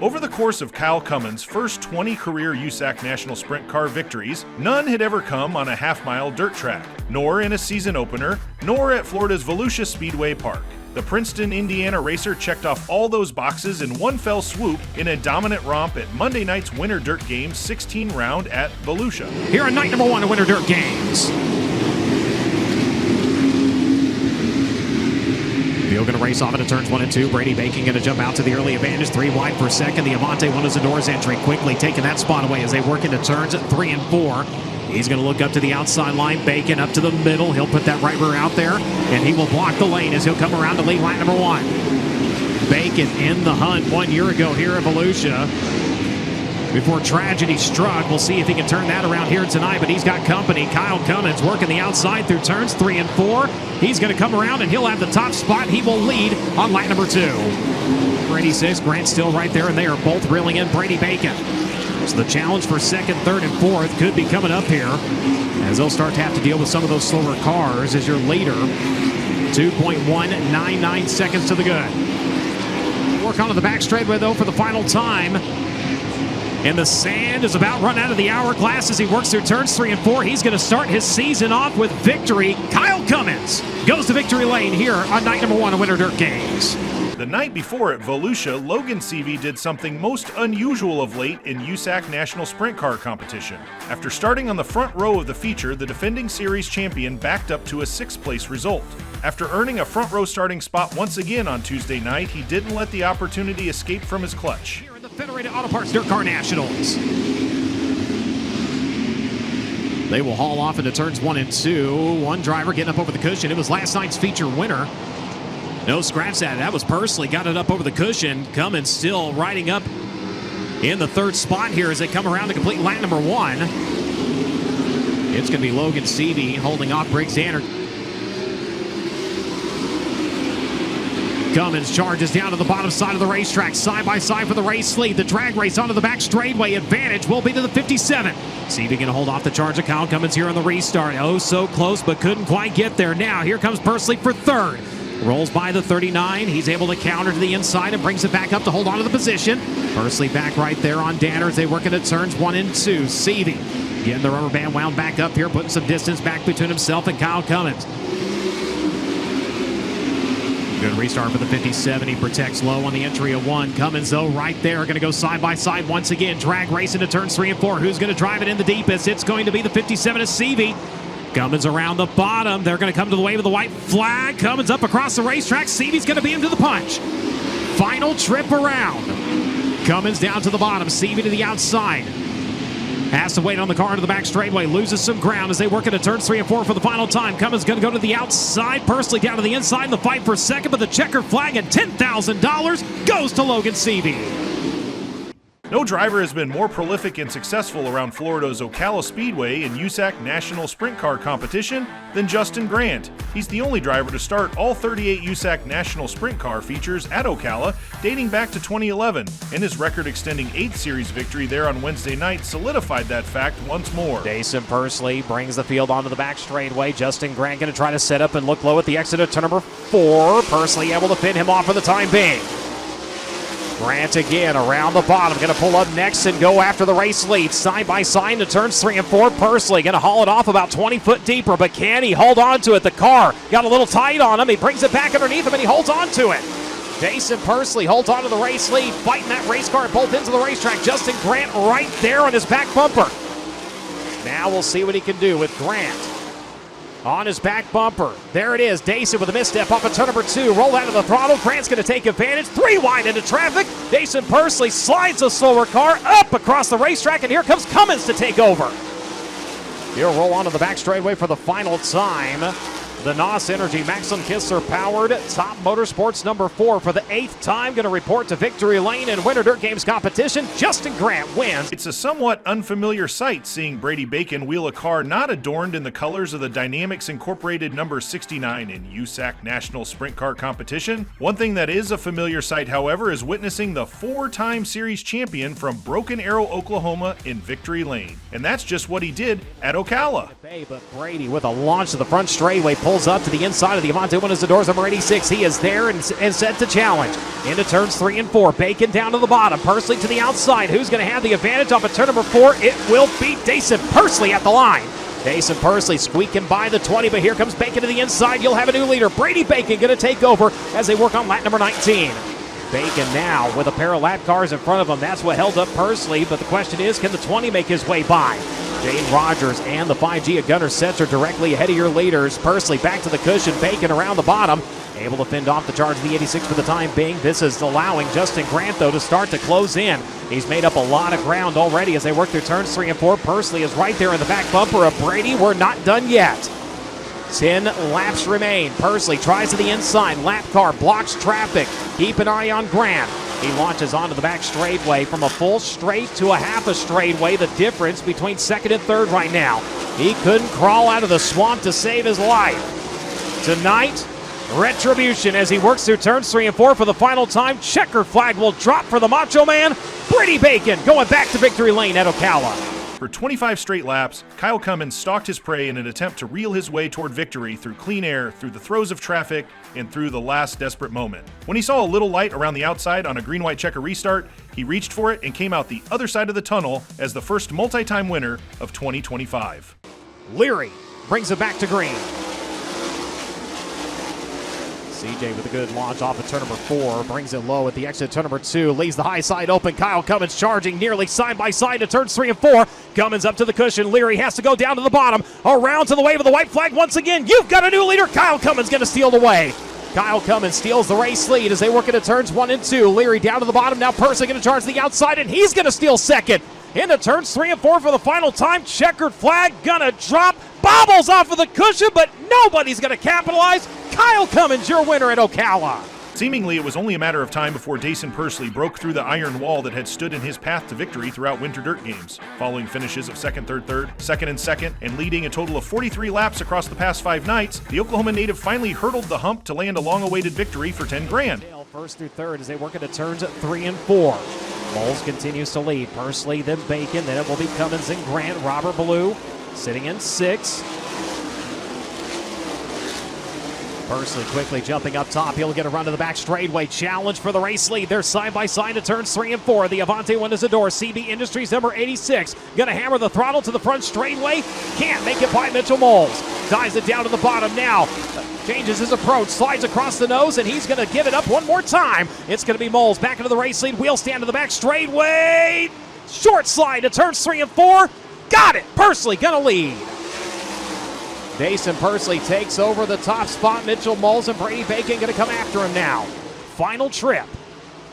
Over the course of Kyle Cummins' first 20 career USAC National Sprint Car victories, none had ever come on a half-mile dirt track, nor in a season opener, nor at Florida's Volusia Speedway Park. The Princeton, Indiana racer checked off all those boxes in one fell swoop in a dominant romp at Monday night's Winter Dirt Games 16 round at Volusia. Here on night number 1 of Winter Dirt Games. Field going to race off into turns 1 and 2. Brady Bacon going to jump out to the early advantage. 3 wide for second. The Avante won his doors entry, quickly taking that spot away as they work into turns 3 and 4. He's going to look up to the outside line. Bacon up to the middle. He'll put that right rear out there, and he will block the lane as he'll come around to lead lap number 1. Bacon in the hunt 1 year ago here at Volusia before tragedy struck. We'll see if he can turn that around here tonight, but he's got company. Kyle Cummins working the outside through turns 3 and 4. He's going to come around, and he'll have the top spot. He will lead on lap number 2. Brady 6, Grant still right there, and they are both reeling in Brady Bacon. So the challenge for second, third, and fourth could be coming up here as they'll start to have to deal with some of those slower cars as your leader. 2.199 seconds to the good. Work onto the back straightaway, though, for the final time. And the sand is about run out of the hourglass as he works through turns 3 and 4. He's going to start his season off with victory. Kyle Cummins goes to victory lane here on night number 1 of Winter Dirt Games. The night before at Volusia, Logan Seavey did something most unusual of late in USAC National Sprint Car competition. After starting on the front row of the feature, the defending series champion backed up to a 6th place result. After earning a front row starting spot once again on Tuesday night, he didn't let the opportunity escape from his clutch. Here in the Federated Auto Parts Dirt Car Nationals. They will haul off into turns 1 and 2. One driver getting up over the cushion. It was last night's feature winner. No scratch at it. That was Pursley. Got it up over the cushion. Cummins still riding up in the 3rd spot here as they come around to complete lap number 1. It's going to be Logan Seavey holding off Briggs Danner. Cummins charges down to the bottom side of the racetrack, side by side for the race lead. The drag race onto the back straightaway. Advantage will be to the 57. Seavey going to hold off the charge of Kyle Cummins here on the restart. Oh, so close, but couldn't quite get there. Now, here comes Pursley for 3rd. Rolls by the 39. He's able to counter to the inside and brings it back up to hold on to the position. Pursley back right there on Danner as they work into turns 1 and 2. Seavey getting the rubber band wound back up here, putting some distance back between himself and Kyle Cummins. Good restart for the 57. He protects low on the entry of 1. Cummins, though, right there, going to go side by side once again. Drag race into turns 3 and 4. Who's going to drive it in the deepest? It's going to be the 57 of Seavey. Cummins around the bottom. They're going to come to the wave of the white flag. Cummins up across the racetrack. Seavey's going to beat him to the punch. Final trip around. Cummins down to the bottom. Seavey to the outside. Has to wait on the car into the back straightaway. Loses some ground as they work into turns 3 and 4 for the final time. Cummins going to go to the outside. Pursley down to the inside in the fight for second, but the checker flag and $10,000 goes to Logan Seavey. No driver has been more prolific and successful around Florida's Ocala Speedway in USAC National Sprint Car competition than Justin Grant. He's the only driver to start all 38 USAC National Sprint Car features at Ocala dating back to 2011, and his record-extending 8th Series victory there on Wednesday night solidified that fact once more. Jason Pursley brings the field onto the back straightaway. Justin Grant going to try to set up and look low at the exit of turn number 4. Pursley able to fend him off for the time being. Grant again around the bottom, going to pull up next and go after the race lead. Side by side to turns 3 and 4. Pursley going to haul it off about 20 foot deeper, but can he hold on to it? The car got a little tight on him. He brings it back underneath him and he holds on to it. Jason Pursley holds on to the race lead, fighting that race car at both ends of the racetrack. Justin Grant right there on his back bumper. Now we'll see what he can do with Grant on his back bumper. There it is. Dason with a misstep off of turn number 2. Roll out of the throttle. Grant's going to take advantage. 3 wide into traffic. Jason Pursley slides the slower car up across the racetrack, and here comes Cummins to take over. He'll roll onto the back straightaway for the final time. The NOS Energy Maximum Kinsler powered Top Motorsports number 4 for the 8th time. Going to report to victory lane in Winter Dirt Games competition. Justin Grant wins. It's a somewhat unfamiliar sight seeing Brady Bacon wheel a car not adorned in the colors of the Dynamics Incorporated number 69 in USAC National Sprint Car competition. One thing that is a familiar sight, however, is witnessing the 4-time series champion from Broken Arrow, Oklahoma in victory lane. And that's just what he did at Ocala. But Brady with a launch to the front straightaway, pulls pulls up to the inside of the 𝒂𝒂💏 when the doors number 86. He is there and set to challenge. Into turns 3 and 4. Bacon down to the bottom. Pursley to the outside. Who's going to have the advantage off of turn number 4? It will be 𝒂𝒂💏 Pursley at the line. 𝒂𝒂💏 Pursley squeaking by the 20, but here comes Bacon to the inside. You'll have a new leader. Brady Bacon going to take over as they work on lap number 19. Bacon now with a pair of lap cars in front of him. That's what held up Pursley, but the question is, can the 20 make his way by? Dane Rogers and the 5G at Gunner Sets are directly ahead of your leaders. Pursley back to the cushion. Bacon around the bottom. Able to fend off the charge of the 86 for the time being. This is allowing Justin Grant, though, to start to close in. He's made up a lot of ground already as they work through turns 3 and 4. Pursley is right there in the back bumper of Brady. We're not done yet. 10 laps remain. Pursley tries to the inside. Lap car blocks traffic. Keep an eye on Grant. He launches onto the back straightaway from a full straight to a half a straightaway. The difference between second and third right now. He couldn't crawl out of the swamp to save his life. Tonight, retribution as he works through turns 3 and 4 for the final time. Checkered flag will drop for the Macho Man. Brady Bacon going back to victory lane at Ocala. For 25 straight laps, Kyle Cummins stalked his prey in an attempt to reel his way toward victory through clean air, through the throes of traffic, and through the last desperate moment. When he saw a little light around the outside on a green-white checker restart, he reached for it and came out the other side of the tunnel as the first multi-time winner of 2025. Leary brings it back to green. CJ with a good launch off of turn number 4, brings it low at the exit turn number 2, leaves the high side open. Kyle Cummins charging nearly side by side to turns 3 and 4. Cummins up to the cushion. Leary has to go down to the bottom, around to the wave of the white flag once again. You've got a new leader. Kyle Cummins going to steal the way. Kyle Cummins steals the race lead as they work into turns 1 and 2. Leary down to the bottom. Now Pursley going to charge the outside, and he's going to steal second. Into turns 3 and 4 for the final time. Checkered flag gonna drop. Bobbles off of the cushion, but nobody's gonna capitalize. Kyle Cummins, your winner at Ocala. Seemingly, it was only a matter of time before 𝒂𝒂💏 Pursley broke through the iron wall that had stood in his path to victory throughout winter dirt games. Following finishes of second, third, second and second, and leading a total of 43 laps across the past 5 nights, the Oklahoma native finally hurtled the hump to land a long-awaited victory for $10 grand. First through third as they work into turns 3 and 4. Moles continues to lead. Pursley, then Bacon, then it will be Cummins and Grant. Robert Ballou sitting in 6. Pursley quickly jumping up top. He'll get a run to the back straightaway. Challenge for the race lead. They're side by side to turns 3 and 4. The 𝒂𝒂💏 windows the door. CB Industries number 86. Gonna hammer the throttle to the front straightaway. Can't make it by Mitchell Moles. Dives it down to the bottom now. Changes his approach, slides across the nose, and he's going to give it up one more time. It's going to be Moles back into the race lead. Wheel stand to the back straightaway. Short slide to turns 3 and 4. Got it. Pursley going to lead. 𝒂𝒂💏 Pursley takes over the top spot. Mitchell Moles and Brady Bacon going to come after him now. Final trip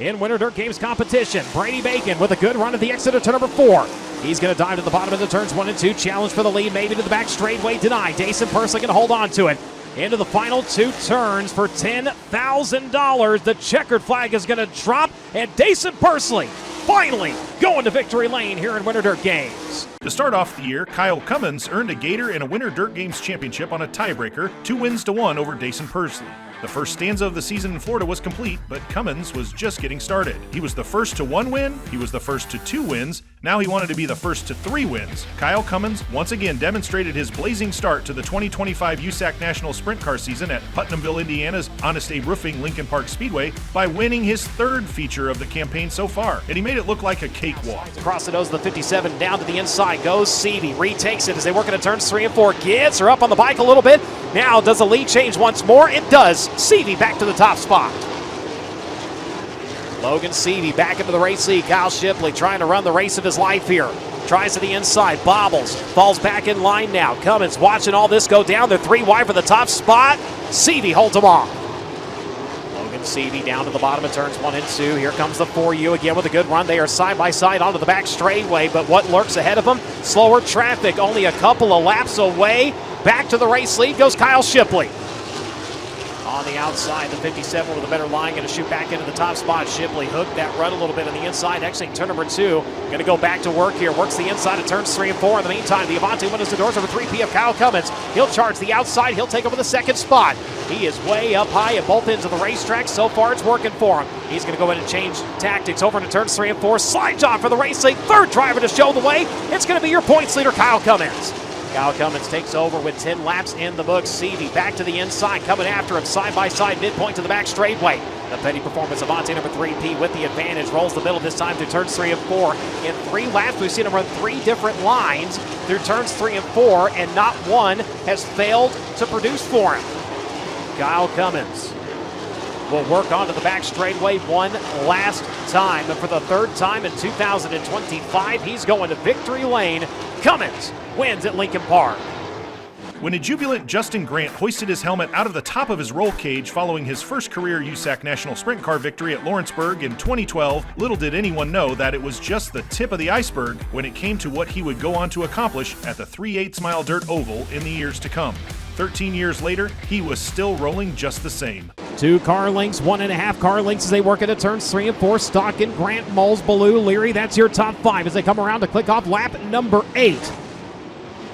in Winter Dirt Games competition. Brady Bacon with a good run at the exit of turn number 4. He's going to dive to the bottom of the turns 1 and 2. Challenge for the lead, maybe to the back straightaway. Denied. 𝒂𝒂💏 Pursley going to hold on to it. Into the final 2 turns for $10,000. The checkered flag is going to drop, and 𝒂𝒂💏 Pursley finally going to victory lane here in Winter Dirt Games. To start off the year, Kyle Cummins earned a Gator in a Winter Dirt Games championship on a tiebreaker, 2 wins to 1 over 𝒂𝒂💏 Pursley. The first stanza of the season in Florida was complete, but Cummins was just getting started. He was the first to 1 win, he was the first to 2 wins, now he wanted to be the first to 3 wins. Kyle Cummins once again demonstrated his blazing start to the 2025 USAC National Sprint Car season at Putnamville, Indiana's Honest Abe Roofing Lincoln Park Speedway by winning his 3rd feature of the campaign so far, and he made it look like a cakewalk. Across the nose of the 57, down to the inside goes Seavey, retakes it as they work into turns 3 and 4, gets her up on the bike a little bit. Now does the lead change once more? It does. Seavey back to the top spot. Logan Seavey back into the race lead. Kyle Shipley trying to run the race of his life here. Tries to the inside, bobbles, falls back in line now. Cummins watching all this go down. They're 3 wide for the top spot. Seavey holds them off. Logan Seavey down to the bottom of turns 1 and 2. Here comes the 4U again with a good run. They are side by side onto the back straightaway, but what lurks ahead of them? Slower traffic, only a couple of laps away. Back to the race lead goes Kyle Shipley. On the outside, the 57 with a better line, going to shoot back into the top spot. Shipley hooked that run a little bit on the inside. Exiting turn number 2, going to go back to work here. Works the inside of turns 3 and 4. In the meantime, the 𝒂𝒂💏 windows the doors over 3P of Kyle Cummins. He'll charge the outside. He'll take over the 2nd spot. He is way up high at both ends of the racetrack. So far, it's working for him. He's going to go in and change tactics over into turns 3 and 4. Slides on for the race lead. 3rd driver to show the way. It's going to be your points leader, Kyle Cummins. Kyle Cummins takes over with 10 laps in the books. Seavey back to the inside, coming after him side by side, midpoint to the back straightaway. The Petty Performance Avante number 3P with the advantage, rolls the middle this time through turns 3 and 4. In 3 laps, we've seen him run 3 different lines through turns 3 and 4, and not one has failed to produce for him. Kyle Cummins will work onto the back straightaway one last time, and for the 3rd time in 2025, he's going to victory lane. Cummins wins at Lincoln Park. When a jubilant Justin Grant hoisted his helmet out of the top of his roll cage following his first career USAC National Sprint Car victory at Lawrenceburg in 2012, little did anyone know that it was just the tip of the iceberg when it came to what he would go on to accomplish at the 3/8 mile dirt oval in the years to come. 13 years later, he was still rolling just the same. 2 car lengths, 1.5 car lengths as they work into turns 3 and 4. Stockon, Grant, Moles, Ballou, Leary, that's your top 5 as they come around to click off lap number 8.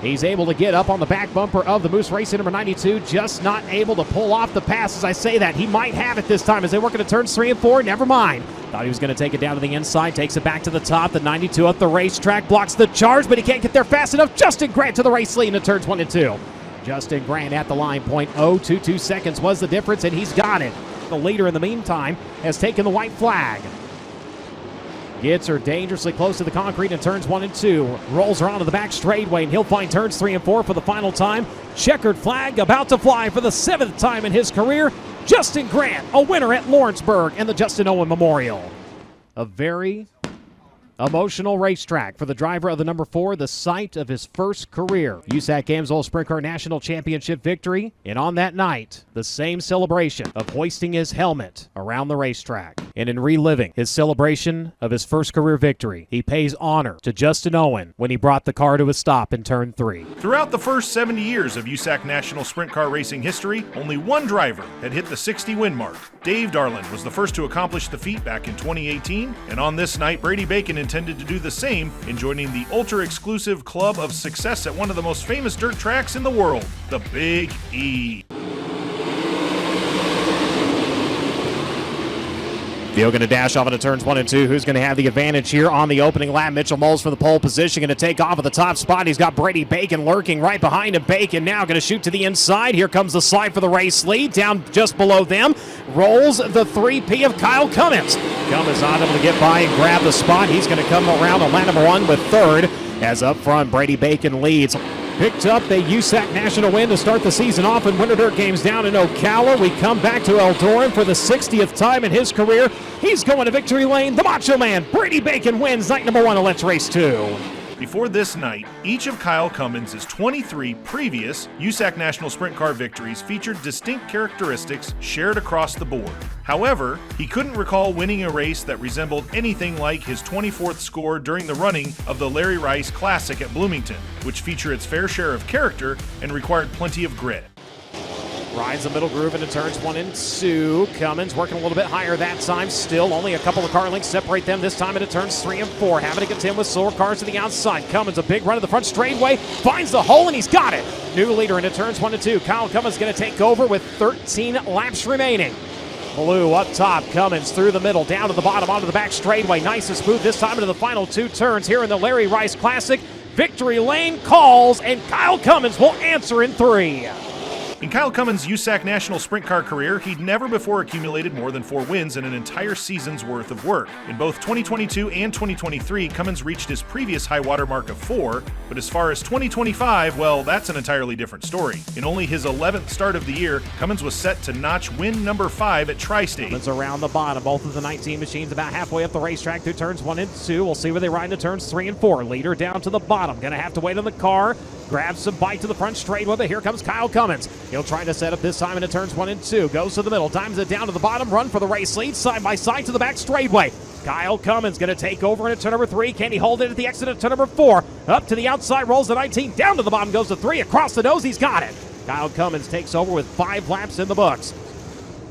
He's able to get up on the back bumper of the Moose Racing number 92, just not able to pull off the pass. As I say that, he might have it this time as they work into turns 3 and 4. Never mind. Thought he was going to take it down to the inside, takes it back to the top. The 92 up the racetrack, blocks the charge, but he can't get there fast enough. Justin Grant to the race lead into turns 1 and 2. Justin Grant at the line, 0.022 seconds was the difference, and he's got it. The leader in the meantime has taken the white flag. Gets her dangerously close to the concrete in turns 1 and 2. Rolls her onto the back straightaway, and he'll find turns 3 and 4 for the final time. Checkered flag about to fly for the 7th time in his career. Justin Grant, a winner at Lawrenceburg and the Justin Owen Memorial. A very emotional racetrack for the driver of the number 4, the site of his first career USAC AMSOIL Sprint Car National Championship victory. And on that night, the same celebration of hoisting his helmet around the racetrack. And in reliving his celebration of his first career victory, he pays honor to Justin Owen when he brought the car to a stop in turn 3. Throughout the first 70 years of USAC National Sprint Car Racing history, only one driver had hit the 60-win mark. Dave Darland was the first to accomplish the feat back in 2018, and on this night, Brady Bacon intended to do the same in joining the ultra-exclusive club of success at one of the most famous dirt tracks in the world, the Big E. Field going to dash off into turns 1 and 2. Who's going to have the advantage here on the opening lap? Mitchell Moles for the pole position. Going to take off at the top spot. He's got Brady Bacon lurking right behind him. Bacon now going to shoot to the inside. Here comes the slide for the race lead. Down just below them rolls the 3P of Kyle Cummins. Cummins not able to get by and grab the spot. He's going to come around on lap number 1 with 3rd. As up front, Brady Bacon leads. Picked up a USAC national win to start the season off in Winter Dirt Games down in Ocala. We come back to Eldora for the 60th time in his career. He's going to victory lane. The Macho Man, Brady Bacon, wins night number 1 of Let's Race 2. Before this night, each of Kyle Cummins' 23 previous USAC National Sprint Car victories featured distinct characteristics shared across the board. However, he couldn't recall winning a race that resembled anything like his 24th score during the running of the Larry Rice Classic at Bloomington, which featured its fair share of character and required plenty of grit. Rides the middle groove into turns 1 and 2. Cummins working a little bit higher that time. Still only a couple of car lengths separate them this time into turns 3 and 4. Having to contend with slower cars to the outside. Cummins a big run to the front straightaway. Finds the hole and he's got it. New leader into turns 1 and 2. Kyle Cummins going to take over with 13 laps remaining. Ballou up top. Cummins through the middle. Down to the bottom onto the back straightaway. Nice and smooth this time into the final 2 turns here in the Larry Rice Classic. Victory lane calls and Kyle Cummins will answer in 3. In Kyle Cummins' USAC National Sprint Car career, he'd never before accumulated more than 4 wins in an entire season's worth of work. In both 2022 and 2023, Cummins reached his previous high water mark of 4, but as far as 2025, well, that's an entirely different story. In only his 11th start of the year, Cummins was set to notch win number 5 at Tri-State. Cummins around the bottom, both of the 19 machines about halfway up the racetrack through turns 1 and 2. We'll see where they ride into turns 3 and 4. Leader down to the bottom, gonna have to wait on the car. Grabs some bite to the front straightaway, but here comes Kyle Cummins. He'll try to set up this time into turns 1 and 2. Goes to the middle, dimes it down to the bottom, run for the race lead, side by side to the back straightaway. Kyle Cummins going to take over into turn number 3. Can he hold it at the exit of turn number 4? Up to the outside, rolls the 19, down to the bottom, goes to 3, across the nose, he's got it. Kyle Cummins takes over with 5 laps in the books.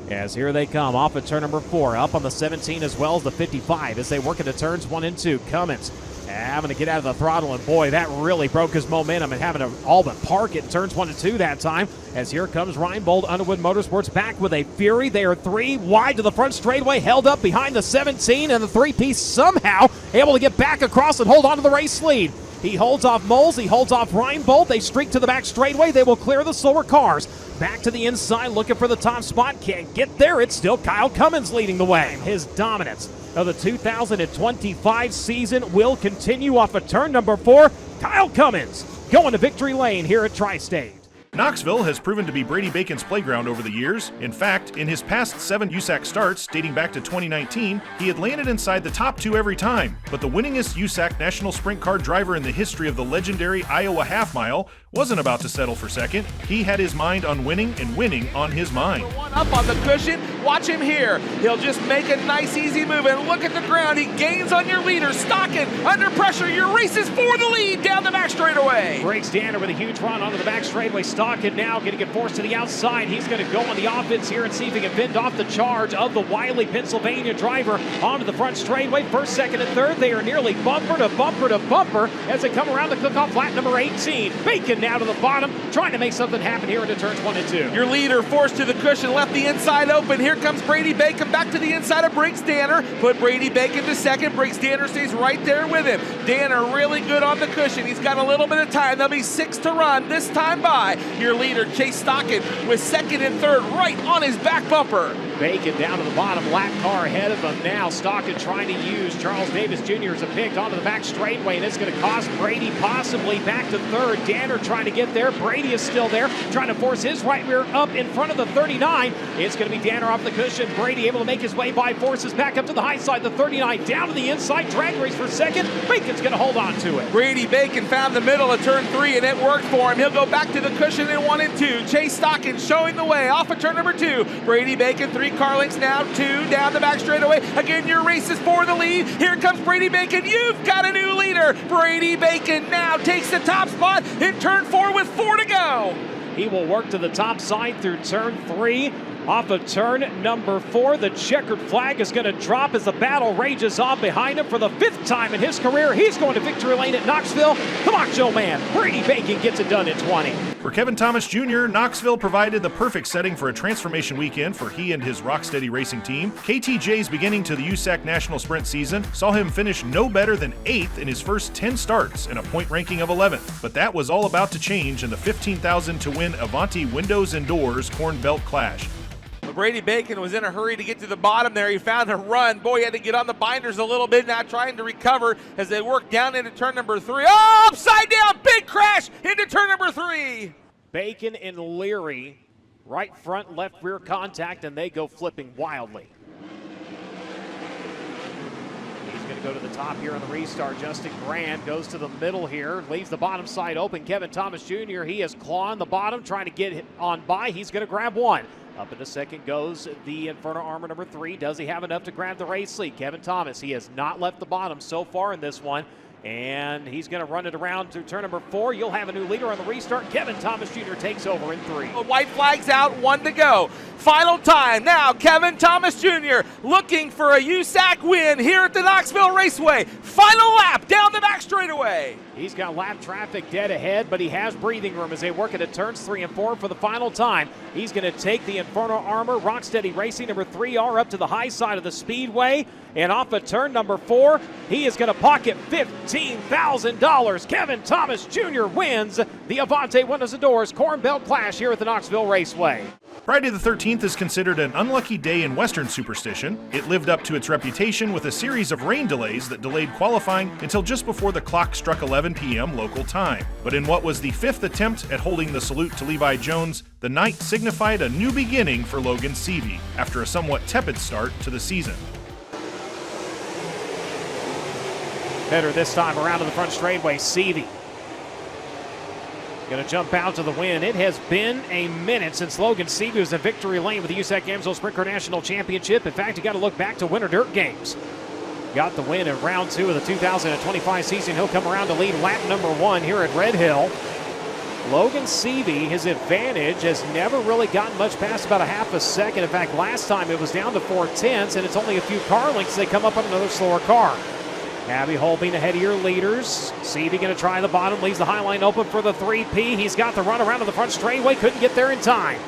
As here they come, off at turn number 4, up on the 17 as well as the 55 as they work into turns 1 and 2. Cummins having to get out of the throttle, and boy, that really broke his momentum and having to all but park it in turns 1 and 2 that time. As here comes Reinbold Underwood Motorsports back with a fury. They are 3 wide to the front straightaway, held up behind the 17, and the 3-piece somehow able to get back across and hold on to the race lead. He holds off Moles, he holds off Reinbold. They streak to the back straightaway. They will clear the slower cars. Back to the inside, looking for the top spot. Can't get there. It's still Kyle Cummins leading the way. His dominance of the 2025 season will continue off of turn number 4. Kyle Cummins going to victory lane here at Tri-State. Knoxville has proven to be Brady Bacon's playground over the years. In fact, in his past 7 USAC starts, dating back to 2019, he had landed inside the top 2 every time. But the winningest USAC National Sprint Car driver in the history of the legendary Iowa Half Mile wasn't about to settle for second. He had his mind on winning and winning on his mind. One up on the cushion. Watch him here. He'll just make a nice easy move and look at the ground. He gains on your leader. Stockon under pressure. Your race is for the lead down the back straightaway. Breaks Danner with a huge run onto the back straightaway. Stockon now going to get forced to the outside. He's going to go on the offense here and see if he can fend off the charge of the wily Pennsylvania driver onto the front straightaway. First, second, and third. They are nearly bumper to bumper to bumper as they come around the cook-off flat number 18. Bacon now to the bottom, trying to make something happen here into turns 1 and 2. Your leader forced to the cushion, left the inside open. Here comes Brady Bacon back to the inside of Briggs Danner. Put Brady Bacon to second. Briggs Danner stays right there with him. Danner really good on the cushion. He's got a little bit of time. There'll be 6 to run this time by. Your leader, Chase Stockon, with second and third right on his back bumper. Bacon down to the bottom, lap car ahead of him now. Stockon trying to use Charles Davis Jr. as a pick onto the back straightaway, and it's going to cost Brady possibly back to third. Danner trying to get there. Brady is still there, trying to force his right rear up in front of the 39. It's going to be Danner off the cushion. Brady able to make his way by, forces back up to the high side. The 39 down to the inside, drag race for second. Bacon's going to hold on to it. Brady Bacon found the middle of turn 3, and it worked for him. He'll go back to the cushion in 1 and 2. Chase Stockon showing the way off of turn number 2. Brady Bacon, 3 car lengths now, 2 down the back straightaway. Again, your race is for the lead. Here comes Brady Bacon. You've got a new leader. Brady Bacon now takes the top spot in turn 4 with 4 to go. He will work to the top side through turn 3. Off of turn number 4, the checkered flag is going to drop as the battle rages on behind him for the 5th time in his career. He's going to victory lane at Knoxville. The Macho Man, Brady Bacon, gets it done in 20. For Kevin Thomas Jr., Knoxville provided the perfect setting for a transformation weekend for he and his Rocksteady racing team. KTJ's beginning to the USAC National Sprint season saw him finish no better than 8th in his first 10 starts and a point ranking of 11th. But that was all about to change in the $15,000 to win Avanti Windows and Doors Corn Belt Clash. Brady Bacon was in a hurry to get to the bottom there. He found a run. Boy, he had to get on the binders a little bit, now trying to recover as they work down into turn number 3. Oh, upside down, big crash into turn number 3. Bacon and Leary, right front, left rear contact, and they go flipping wildly. He's going to go to the top here on the restart. Justin Grant goes to the middle here, leaves the bottom side open. Kevin Thomas Jr., he is clawing the bottom, trying to get on by. He's going to grab one. Up in the second goes the Inferno Armor number 3. Does he have enough to grab the race lead? Kevin Thomas, he has not left the bottom so far in this one. And he's going to run it around to turn number 4. You'll have a new leader on the restart. Kevin Thomas Jr. takes over in 3. White flag's out, 1 to go. Final time now, Kevin Thomas Jr. looking for a USAC win here at the Knoxville Raceway. Final lap down the back straightaway. He's got lap traffic dead ahead, but he has breathing room as they work into turns 3 and 4 for the final time. He's going to take the Inferno Armor, Rocksteady Racing number 3R up to the high side of the Speedway. And off of turn number 4, he is going to pocket $15,000. Kevin Thomas Jr. wins the Avanti Windows and Doors Corn Belt Clash here at the Knoxville Raceway. Friday the 13th is considered an unlucky day in Western superstition. It lived up to its reputation with a series of rain delays that delayed qualifying until just before the clock struck 11 p.m. local time. But in what was the 5th attempt at holding the salute to Levi Jones, the night signified a new beginning for Logan Seavey after a somewhat tepid start to the season. Better this time around to the front straightaway, Seavey. Going to jump out to the win. It has been a minute since Logan Seavey was in victory lane with the USAC AMSOIL Sprint Car National Championship. In fact, you got to look back to Winter Dirt Games. Got the win in round 2 of the 2025 season. He'll come around to lead lap number 1 here at Red Hill. Logan Seavey, his advantage has never really gotten much past about a half a second. In fact, last time it was down to 4/10, and it's only a few car lengths. They come up on another slower car. Abby Holbein ahead of your leaders. Seavey going to try the bottom, leaves the high line open for the 3P. He's got the run around to the front straightaway, couldn't get there in time.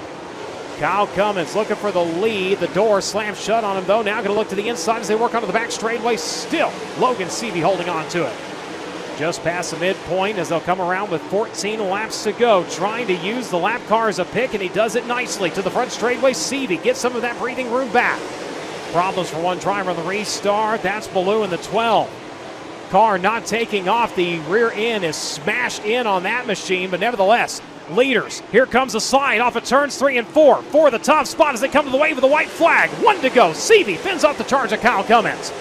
Kyle Cummins looking for the lead. The door slammed shut on him though. Now going to look to the inside as they work onto the back straightaway. Still, Logan Seavey holding on to it. just past the midpoint as they'll come around with 14 laps to go, trying to use the lap car as a pick, and he does it nicely. To the front straightaway, Seavey gets some of that breathing room back. Problems for one driver on the restart. That's Ballou in the 12. Car not taking off. The rear end is smashed in on that machine, but nevertheless, leaders. Here comes a slide off of turns 3 and 4 for the top spot as they come to the wave of the white flag. 1 to go. Seavey fends off the charge of Kyle Cummins.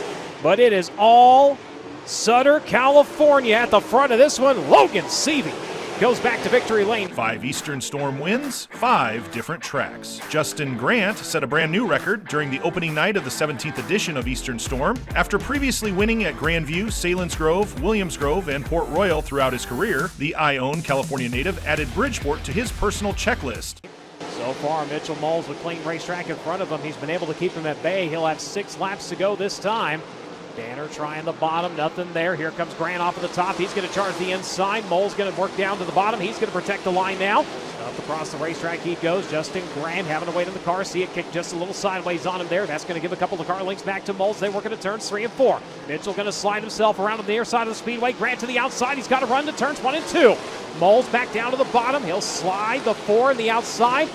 But it is all Sutter, California at the front of this one. Logan Seavey goes back to victory lane. 5 Eastern Storm wins, 5 different tracks. Justin Grant set a brand new record during the opening night of the 17th edition of Eastern Storm. After previously winning at Grandview, Salinsgrove, Williams Grove, and Port Royal throughout his career, the Ione California native added Bridgeport to his personal checklist. So far, Mitchell Moles with clean racetrack in front of him. He's been able to keep him at bay. He'll have 6 laps to go this time. Danner trying the bottom, nothing there. Here comes Grant off of the top. He's going to charge the inside. Mole's going to work down to the bottom. He's going to protect the line now. Up across the racetrack he goes. Justin Grant having to wait in the car. See it kick just a little sideways on him there. That's going to give a couple of car links back to Moles. They work into turns 3 and 4. Mitchell going to slide himself around on the near side of the speedway. Grant to the outside. He's got to run to turns 1 and 2. Moles back down to the bottom. He'll slide the 4 in the outside.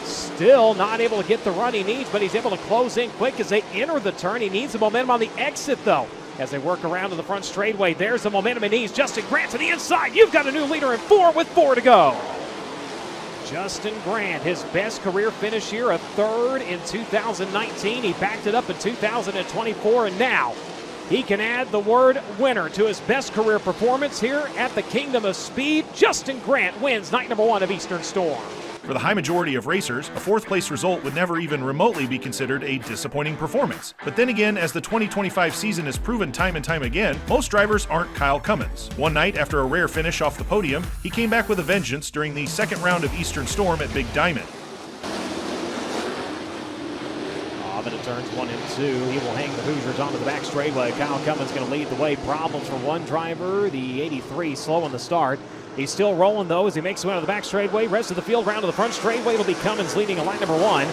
Still not able to get the run he needs, but he's able to close in quick as they enter the turn. He needs the momentum on the exit, though. As they work around to the front straightaway, there's the momentum he needs. Justin Grant to the inside. You've got a new leader in 4 with 4 to go. Justin Grant, his best career finish here, a 3rd in 2019. He backed it up in 2024, and now he can add the word winner to his best career performance here at the Kingdom of Speed. Justin Grant wins night number 1 of Eastern Storm. For the high majority of racers, a 4th place result would never even remotely be considered a disappointing performance. But then again, as the 2025 season has proven time and time again, most drivers aren't Kyle Cummins. One night, after a rare finish off the podium, he came back with a vengeance during the 2nd round of Eastern Storm at Big Diamond. Off into turns 1 and 2. He will hang the Hoosiers onto the back straightaway. Kyle Cummins going to lead the way. Problems for one driver, the 83, slow on the start. He's still rolling, though, as he makes his way on the back straightaway. Rest of the field round to the front straightaway. It'll be Cummins leading a line number 1.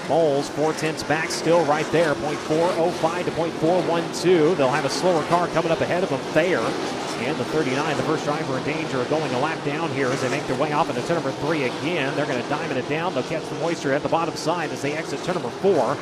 Moles 4/10 back, still right there. 0.405 to 0.412. They'll have a slower car coming up ahead of them there. And the 39, the first driver in danger of going a lap down here as they make their way off into turn number 3 again. They're going to diamond it down. They'll catch the moisture at the bottom side as they exit turn number 4.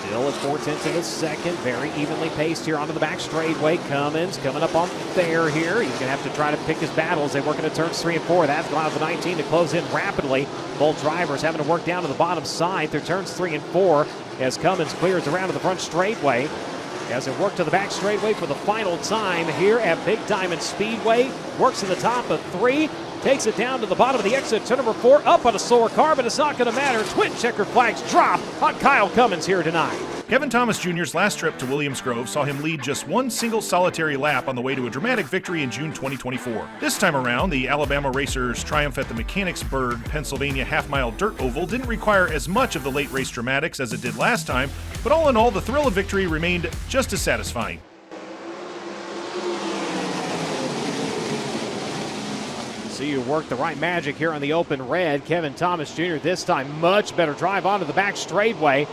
Still at 4/10 in the second. Very evenly paced here onto the back straightaway. Cummins coming up on Terre here. He's going to have to try to pick his battles. They work into turns 3 and 4. That's allowed the 19 to close in rapidly. Both drivers having to work down to the bottom side through turns 3 and 4 as Cummins clears around to the front straightaway. As it worked to the back straightaway for the final time here at Big Diamond Speedway. Works to the top of 3. Takes it down to the bottom of the exit, turn number 4, up on a slower car, but it's not going to matter. Twin checker flags drop on Kyle Cummins here tonight. Kevin Thomas Jr.'s last trip to Williams Grove saw him lead just one single solitary lap on the way to a dramatic victory in June 2024. This time around, the Alabama racer's triumph at the Mechanicsburg, Pennsylvania half-mile dirt oval didn't require as much of the late race dramatics as it did last time, but all in all, the thrill of victory remained just as satisfying. See you work the right magic here on the open red. Kevin Thomas Jr. this time much better drive onto the back straightaway.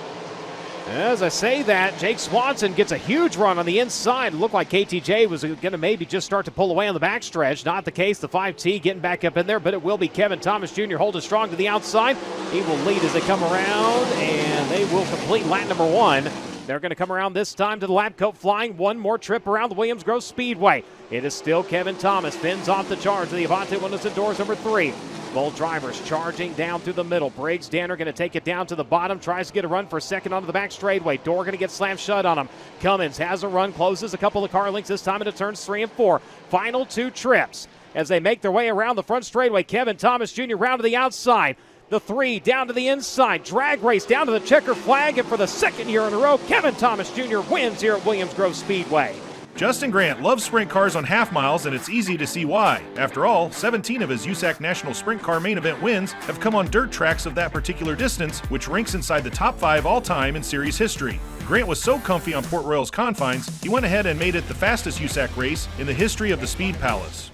As I say that, Jake Swanson gets a huge run on the inside. It looked like KTJ was going to maybe just start to pull away on the backstretch. Not the case. The 5T getting back up in there, but it will be Kevin Thomas Jr. holding strong to the outside. He will lead as they come around, and they will complete lap number 1. They're going to come around this time to the lap coat flying. One more trip around the Williams Grove Speedway. It is still Kevin Thomas. Fins off the charge of the Avante windows and doors number 3. Both drivers charging down through the middle. Briggs Danner going to take it down to the bottom. Tries to get a run for second onto the back straightaway. Door going to get slammed shut on him. Cummins has a run. Closes a couple of car links this time into turns 3 and 4. Final 2 trips as they make their way around the front straightaway. Kevin Thomas Jr. round to the outside. The 3 down to the inside. Drag race down to the checker flag. And for the second year in a row, Kevin Thomas Jr. wins here at Williams Grove Speedway. Justin Grant loves sprint cars on half miles, and it's easy to see why. After all, 17 of his USAC National Sprint Car main event wins have come on dirt tracks of that particular distance, which ranks inside the top 5 all-time in series history. Grant was so comfy on Port Royal's confines, he went ahead and made it the fastest USAC race in the history of the Speed Palace.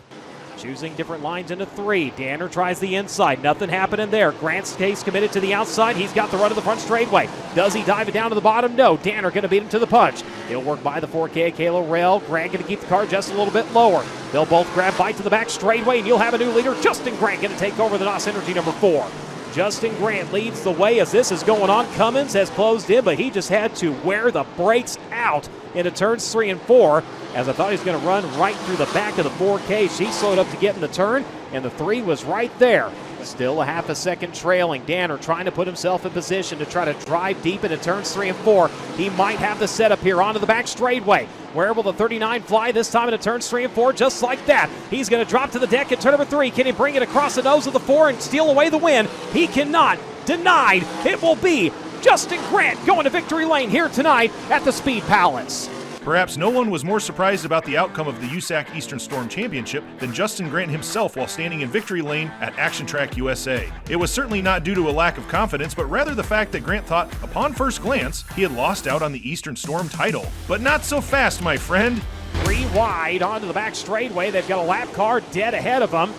choosing different lines into 3. Danner tries the inside. Nothing happening there. Grant stays committed to the outside. He's got the run to the front straightaway. Does he dive it down to the bottom? No. Danner going to beat him to the punch. He'll work by the 4K rail. Grant going to keep the car just a little bit lower. They'll both grab bite to the back straightaway, and you'll have a new leader. Justin Grant going to take over the NOS Energy number 4. Justin Grant leads the way as this is going on. Cummins has closed in, but he just had to wear the brakes out into turns 3 and 4, as I thought he was going to run right through the back of the 4K. She slowed up to get in the turn, and the 3 was right there. Still a half a second trailing. Danner trying to put himself in position to try to drive deep into turns 3 and 4. He might have the setup here onto the back straightaway. Where will the 39 fly this time into turns 3 and 4? Just like that. He's going to drop to the deck at turn number 3. Can he bring it across the nose of the 4 and steal away the win? He cannot. Denied. It will be Justin Grant going to victory lane here tonight at the Speed Palace. Perhaps no one was more surprised about the outcome of the USAC Eastern Storm Championship than Justin Grant himself while standing in victory lane at Action Track USA. It was certainly not due to a lack of confidence, but rather the fact that Grant thought, upon first glance, he had lost out on the Eastern Storm title. But not so fast, my friend. 3 wide onto the back straightaway. They've got a lap car dead ahead of them.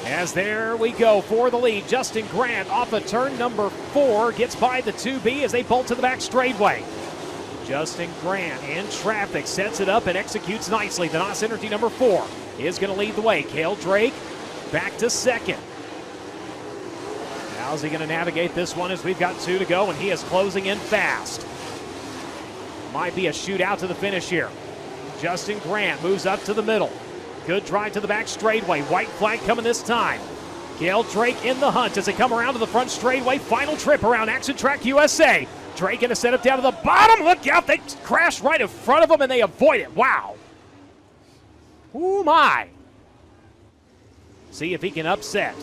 As there we go for the lead. Justin Grant off of turn number 4 gets by the 2B as they bolt to the back straightaway. Justin Grant in traffic, sets it up and executes nicely. The NOS Energy number 4 is going to lead the way. Cale Drake back to second. How's he going to navigate this one as we've got 2 to go and he is closing in fast. Might be a shootout to the finish here. Justin Grant moves up to the middle. Good drive to the back straightaway. White flag coming this time. Cale Drake in the hunt as they come around to the front straightaway. Final trip around Action Track USA. Drake going to set it down to the bottom. Look out, they crash right in front of them and they avoid it. Wow. Ooh, my. See if he can upset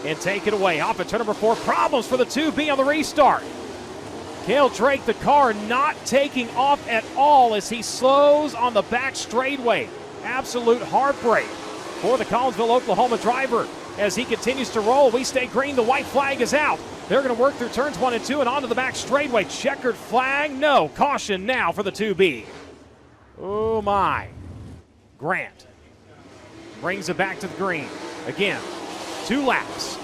and take it away. Off at turn number 4. Problems for the 2B on the restart. Cale Drake, the car not taking off at all as he slows on the back straightaway. Absolute heartbreak for the Collinsville, Oklahoma driver. As he continues to roll, we stay green. The white flag is out. They're going to work through turns 1 and 2 and onto the back straightaway. Checkered flag, no. Caution now for the 2B. Oh, my. Grant brings it back to the green. Again, 2 laps.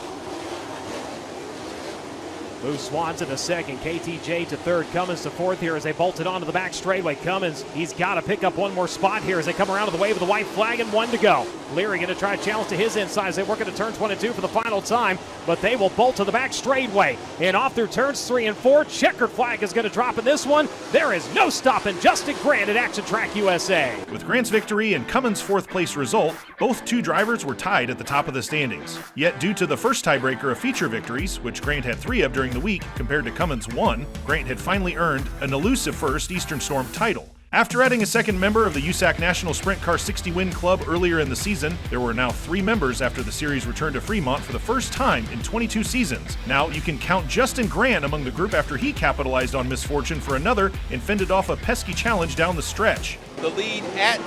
Moves Swanson to second, KTJ to third, Cummins to fourth here as they bolted onto the back straightaway. Cummins, he's got to pick up one more spot here as they come around to the wave of the white flag and 1 to go. Leary going to try to challenge to his inside as they work into turns 1 and 2 for the final time, but they will bolt to the back straightaway and off through turns 3 and 4. Checkered flag is going to drop in this one. There is no stopping Justin Grant at Action Track USA. With Grant's victory and Cummins' 4th place result, both 2 drivers were tied at the top of the standings. Yet due to the first tiebreaker of feature victories, which Grant had 3 of during the week compared to Cummins' 1, Grant had finally earned an elusive first Eastern Storm title. After adding a second member of the USAC National Sprint Car 60 Win Club earlier in the season, there were now 3 members after the series returned to Fremont for the first time in 22 seasons. Now you can count Justin Grant among the group after he capitalized on misfortune for another and fended off a pesky challenge down the stretch. The lead at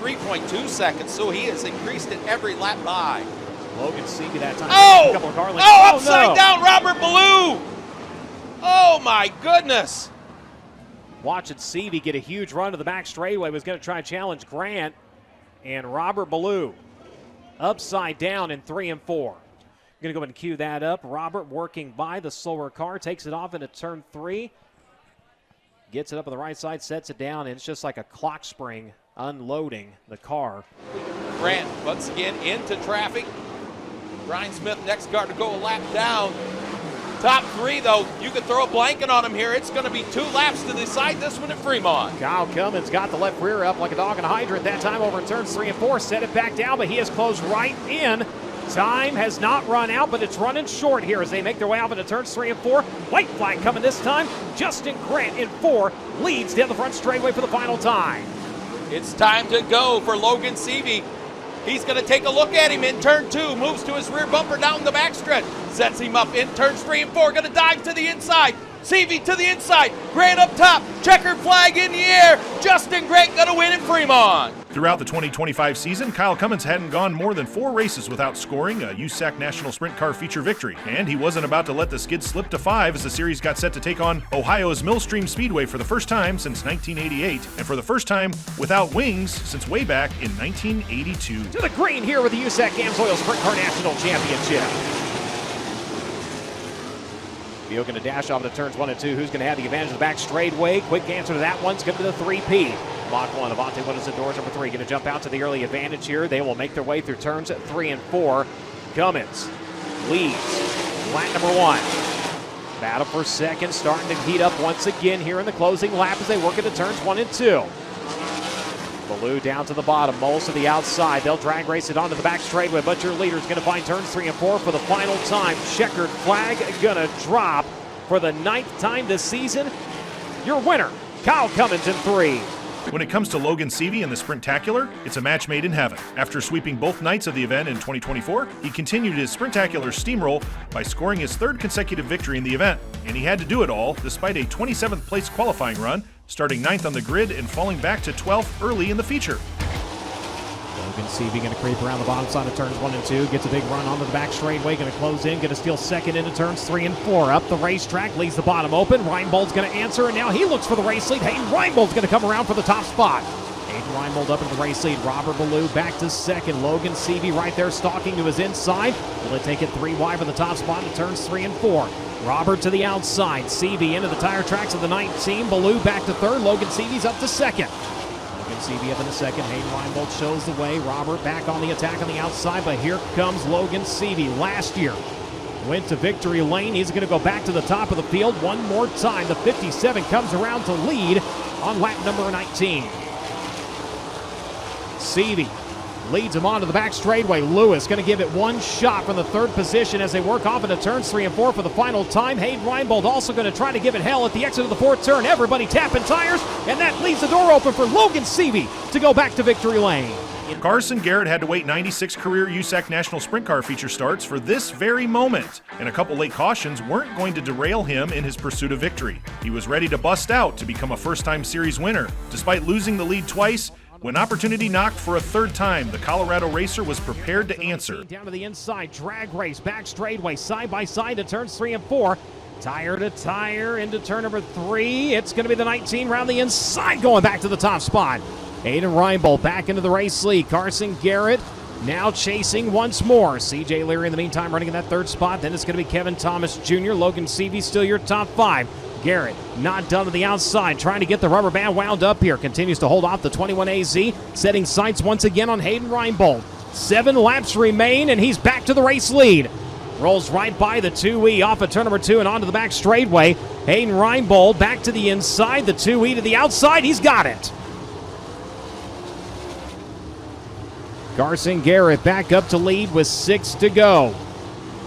3.2 seconds, so he has increased it every lap by. Logan Seavey that time. Oh! Oh, Upside down, Robert Ballou! Oh my goodness! Watching Seavey get a huge run to the back straightaway, was going to try and challenge Grant, and Robert Ballou upside down in 3 and 4. Going to go ahead and cue that up. Robert working by the slower car, takes it off into turn 3, gets it up on the right side, sets it down, and it's just like a clock spring unloading the car. Grant once again into traffic. Brian Smith, next car to go a lap down. Top 3, though, you could throw a blanket on him here. It's going to be 2 laps to decide this one at Fremont. Kyle Cummins got the left rear up like a dog in a hydrant that time over in turns 3 and 4. Set it back down, but he has closed right in. Time has not run out, but it's running short here as they make their way off into turns 3 and 4. White flag coming this time. Justin Grant in 4 leads down the front straightaway for the final time. It's time to go for Logan Seavey. He's going to take a look at him in turn 2, moves to his rear bumper down the backstretch, sets him up in turns 3 and 4, going to dive to the inside. Seavey to the inside, Grant up top, checkered flag in the air. Justin Grant going to win in Fremont. Throughout the 2025 season, Kyle Cummins hadn't gone more than 4 races without scoring a USAC National Sprint Car feature victory, and he wasn't about to let the skid slip to 5 as the series got set to take on Ohio's Millstream Speedway for the first time since 1988, and for the first time without wings since way back in 1982. To the green here with the USAC AMSOIL Sprint Car National Championship. Field going to dash off the turns 1 and 2. Who's going to have the advantage of the back straightaway? Quick answer to that one's going to be the 3P. Mach 1, Avante Winners indoors, number 3. Going to jump out to the early advantage here. They will make their way through turns 3 and 4. Cummins leads lap number 1. Battle for second, starting to heat up once again here in the closing lap as they work into turns 1 and 2. Ballou down to the bottom, Moles to the outside. They'll drag race it onto the back straightaway, but your leader's going to find turns 3 and 4 for the final time. Checkered flag going to drop for the 9th time this season. Your winner, Kyle Cummins in 3. When it comes to Logan Seavey and the Sprintacular, it's a match made in heaven. After sweeping both nights of the event in 2024, he continued his Sprintacular steamroll by scoring his 3rd consecutive victory in the event. And he had to do it all despite a 27th place qualifying run, starting 9th on the grid and falling back to 12th early in the feature. Logan Seavey going to creep around the bottom side of turns 1 and 2. Gets a big run onto the back straightaway. Going to close in. Going to steal second into turns 3 and 4. Up the racetrack. Leaves the bottom open. Reinbold's going to answer. And now he looks for the race lead. Hayden Reinbold's going to come around for the top spot. Hayden Reinbold up into the race lead. Robert Ballou back to second. Logan Seavey right there stalking to his inside. Will they take it 3 wide for the top spot in turns 3 and 4. Robert to the outside. Seavey into the tire tracks of the 19. Ballou back to 3rd. Logan Seavey's up to 2nd. Seavey up in the 2nd. Hayden Reinbold shows the way. Robert back on the attack on the outside, but here comes Logan Seavey. Last year went to victory lane. He's going to go back to the top of the field one more time. The 57 comes around to lead on lap number 19. Seavey leads him onto the back straightaway. Lewis going to give it one shot from the 3rd position as they work off into turns 3 and 4 for the final time. Hayden Reinbold also going to try to give it hell at the exit of the 4th turn. Everybody tapping tires, and that leaves the door open for Logan Seavey to go back to victory lane. Carson Garrett had to wait 96 career USAC National Sprint Car feature starts for this very moment, and a couple late cautions weren't going to derail him in his pursuit of victory. He was ready to bust out to become a first-time series winner. Despite losing the lead twice, when opportunity knocked for a 3rd time, the Colorado racer was prepared to answer. Down to the inside, drag race, back straightaway, side by side to turns 3 and 4. Tire to tire into turn number 3. It's going to be the 19 round the inside, going back to the top spot. Hayden Reinbold back into the race lead. Carson Garrett now chasing once more. CJ Leary in the meantime running in that 3rd spot. Then it's going to be Kevin Thomas Jr. Logan Seavey still your top 5. Garrett not done to the outside, trying to get the rubber band wound up here. Continues to hold off the 21AZ, setting sights once again on Hayden Reinbold. 7 laps remain, and he's back to the race lead. Rolls right by the 2E off of turn number 2 and onto the back straightaway. Hayden Reinbold back to the inside, the 2E to the outside. He's got it. Carson Garrett back up to lead with 6 to go.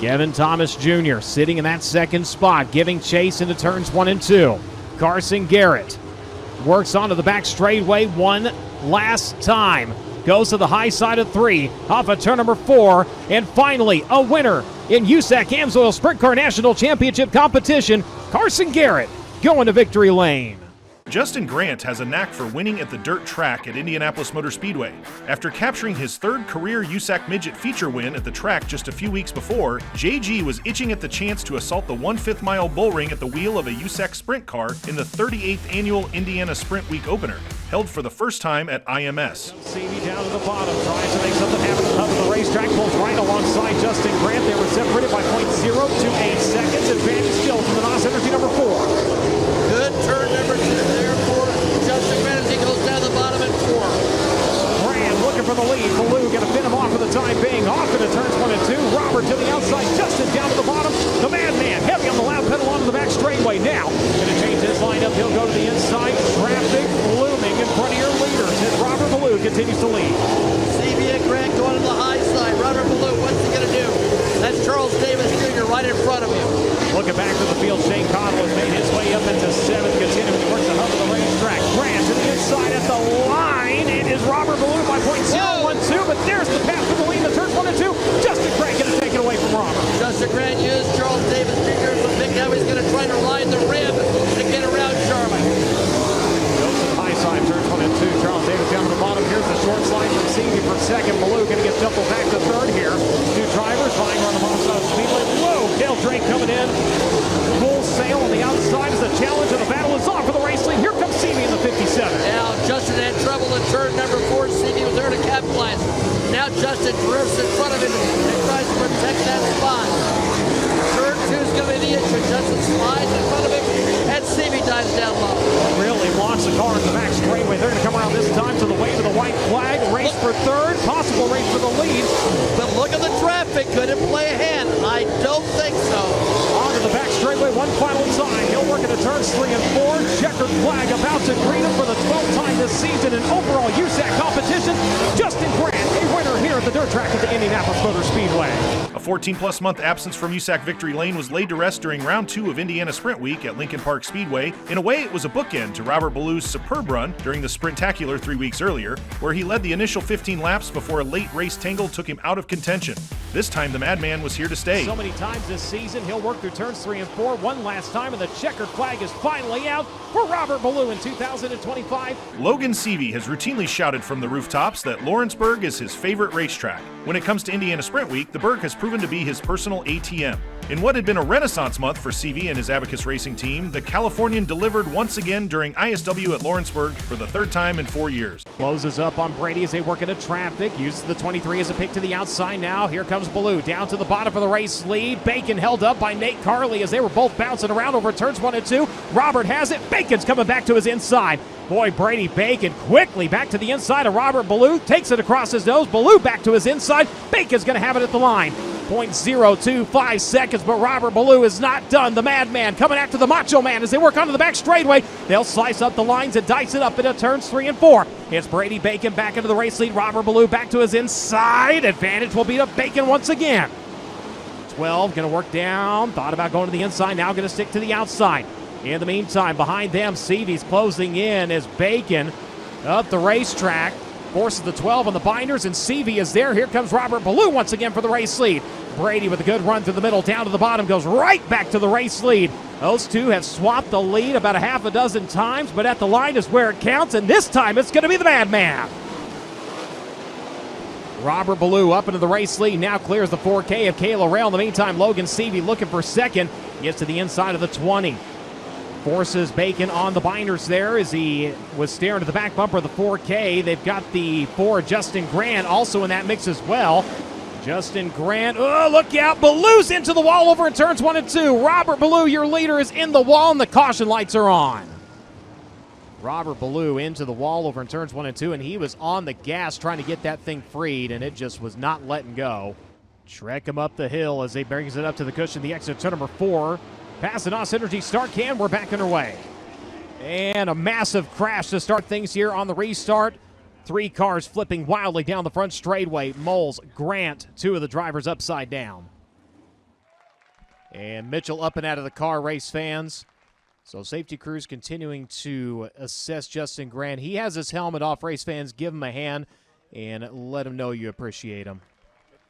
Kevin Thomas Jr. sitting in that 2nd spot, giving chase into turns 1 and 2. Carson Garrett works onto the back straightaway one last time. Goes to the high side of 3, off of turn number 4, and finally a winner in USAC AMSOIL Sprint Car National Championship competition, Carson Garrett going to victory lane. Justin Grant has a knack for winning at the dirt track at Indianapolis Motor Speedway. After capturing his 3rd career USAC Midget feature win at the track just a few weeks before, JG was itching at the chance to assault the 1/5 mile bull ring at the wheel of a USAC sprint car in the 38th annual Indiana Sprint Week opener, held for the first time at IMS. Seavey down to the bottom, tries to make something happen at the top of the racetrack, pulls right alongside Justin Grant. They were separated by 0.028 seconds. Advantage still from the NOS Energy number 4. Good turn number 2 there for Justin Grant as he goes down the bottom at 4. Grant looking for the lead. Ballou going to fin him off for the time being. Off into turns 1 and 2. Robert to the outside. Justin down to the bottom. The madman heavy on the loud pedal onto the back straightaway. Now going to change his lineup. He'll go to the inside. Traffic looming in front of your leaders as Robert Ballou continues to lead. Seavey and Grant going to the high side. Robert Ballou, what's he going to do? That's Charles Davis Jr. right in front of him. Looking back to the field, Shane Cottle has made his way up into 7th, continuing to work the hub of the racetrack. Grant to the inside at the line. It is Robert Ballou by 0.012, but there's the path to the lead in the turns 1 and 2. Justin Grant going to take it away from Robert. Justin Grant used Charles Davis Jr. as a pick. Now he's going to try to ride the rim to get around Charlie. Goes to the high side, turns 1 and 2. Charles Davis down to the bottom. Here's the short Justin slides in front of him, and Seavey dives down low. Really wants the car in the back straightway. They're going to come around this time to the way of the white flag. Race for third, possible race for the lead. But look at the traffic. Could it play a hand? I don't think so. Onto the back straightway one final time. He'll work into turns 3 and 4. Checkered flag about to greet him for the 12th time this season in overall USAC competition. Justin Grant, a winner here at the dirt track at the Indianapolis Motor Speedway. A 14-plus month absence from USAC Victory Lane was laid to rest during round 2 of Indiana Sprint Week at Lincoln Park Speedway. In a way, it was a bookend to Robert Ballou's superb run during the Sprintacular 3 weeks earlier, where he led the initial 15 laps before a late race tangle took him out of contention. This time, the Madman was here to stay. So many times this season, he'll work through turns 3 and 4 one last time, and the checkered flag is finally out for Robert Ballou in 2025. Logan Seavey has routinely shouted from the rooftops that Lawrenceburg is his favorite racetrack. When it comes to Indiana Sprint Week, the Berg has proven to be his personal ATM. In what had been a renaissance month for Seavey and his Abacus racing team, the Californian delivered once again during ISW at Lawrenceburg for the 3rd time in 4 years. Closes up on Brady as they work into traffic. Uses the 23 as a pick to the outside now. Here comes Ballou down to the bottom for the race lead. Bacon held up by Nate Carley as they were both bouncing around over turns 1 and 2. Robert has it. Bacon's coming back to his inside. Boy, Brady Bacon quickly back to the inside of Robert Ballou. Takes it across his nose. Ballou back to his inside. Bacon's going to have it at the line. 0.025 seconds, but Robert Ballou is not done. The Madman coming after the Macho Man as they work onto the back straightaway. They'll slice up the lines and dice it up into turns 3 and 4. It's Brady Bacon back into the race lead. Robert Ballou back to his inside. Advantage will be to Bacon once again. 12 going to work down. Thought about going to the inside. Now going to stick to the outside. In the meantime, behind them, Seavey's closing in as Bacon up the racetrack. Forces the 12 on the binders, and Seavey is there. Here comes Robert Ballou once again for the race lead. Brady with a good run through the middle, down to the bottom, goes right back to the race lead. Those two have swapped the lead about a half a dozen times, but at the line is where it counts, and this time it's going to be the Madman. Robert Ballou up into the race lead, now clears the 4K of Kayla Rail. In the meantime, Logan Seavey looking for second, gets to the inside of the 20. Forces Bacon on the binders there as he was staring at the back bumper of the 4K. They've got the 4 Justin Grant also in that mix as well. Justin Grant, oh, look out. Ballou's into the wall over in turns 1 and 2. Robert Ballou, your leader, is in the wall, and the caution lights are on. Robert Ballou into the wall over in turns 1 and 2, and he was on the gas trying to get that thing freed, and it just was not letting go. Trek him up the hill as they brings it up to the cushion, the exit turn number 4. Past the NOS Energy start can, we're back underway. And a massive crash to start things here on the restart. 3 cars flipping wildly down the front straightaway. Moles, Grant, 2 of the drivers upside down. And Mitchell up and out of the car, race fans. So safety crews continuing to assess Justin Grant. He has his helmet off, race fans. Give him a hand and let him know you appreciate him.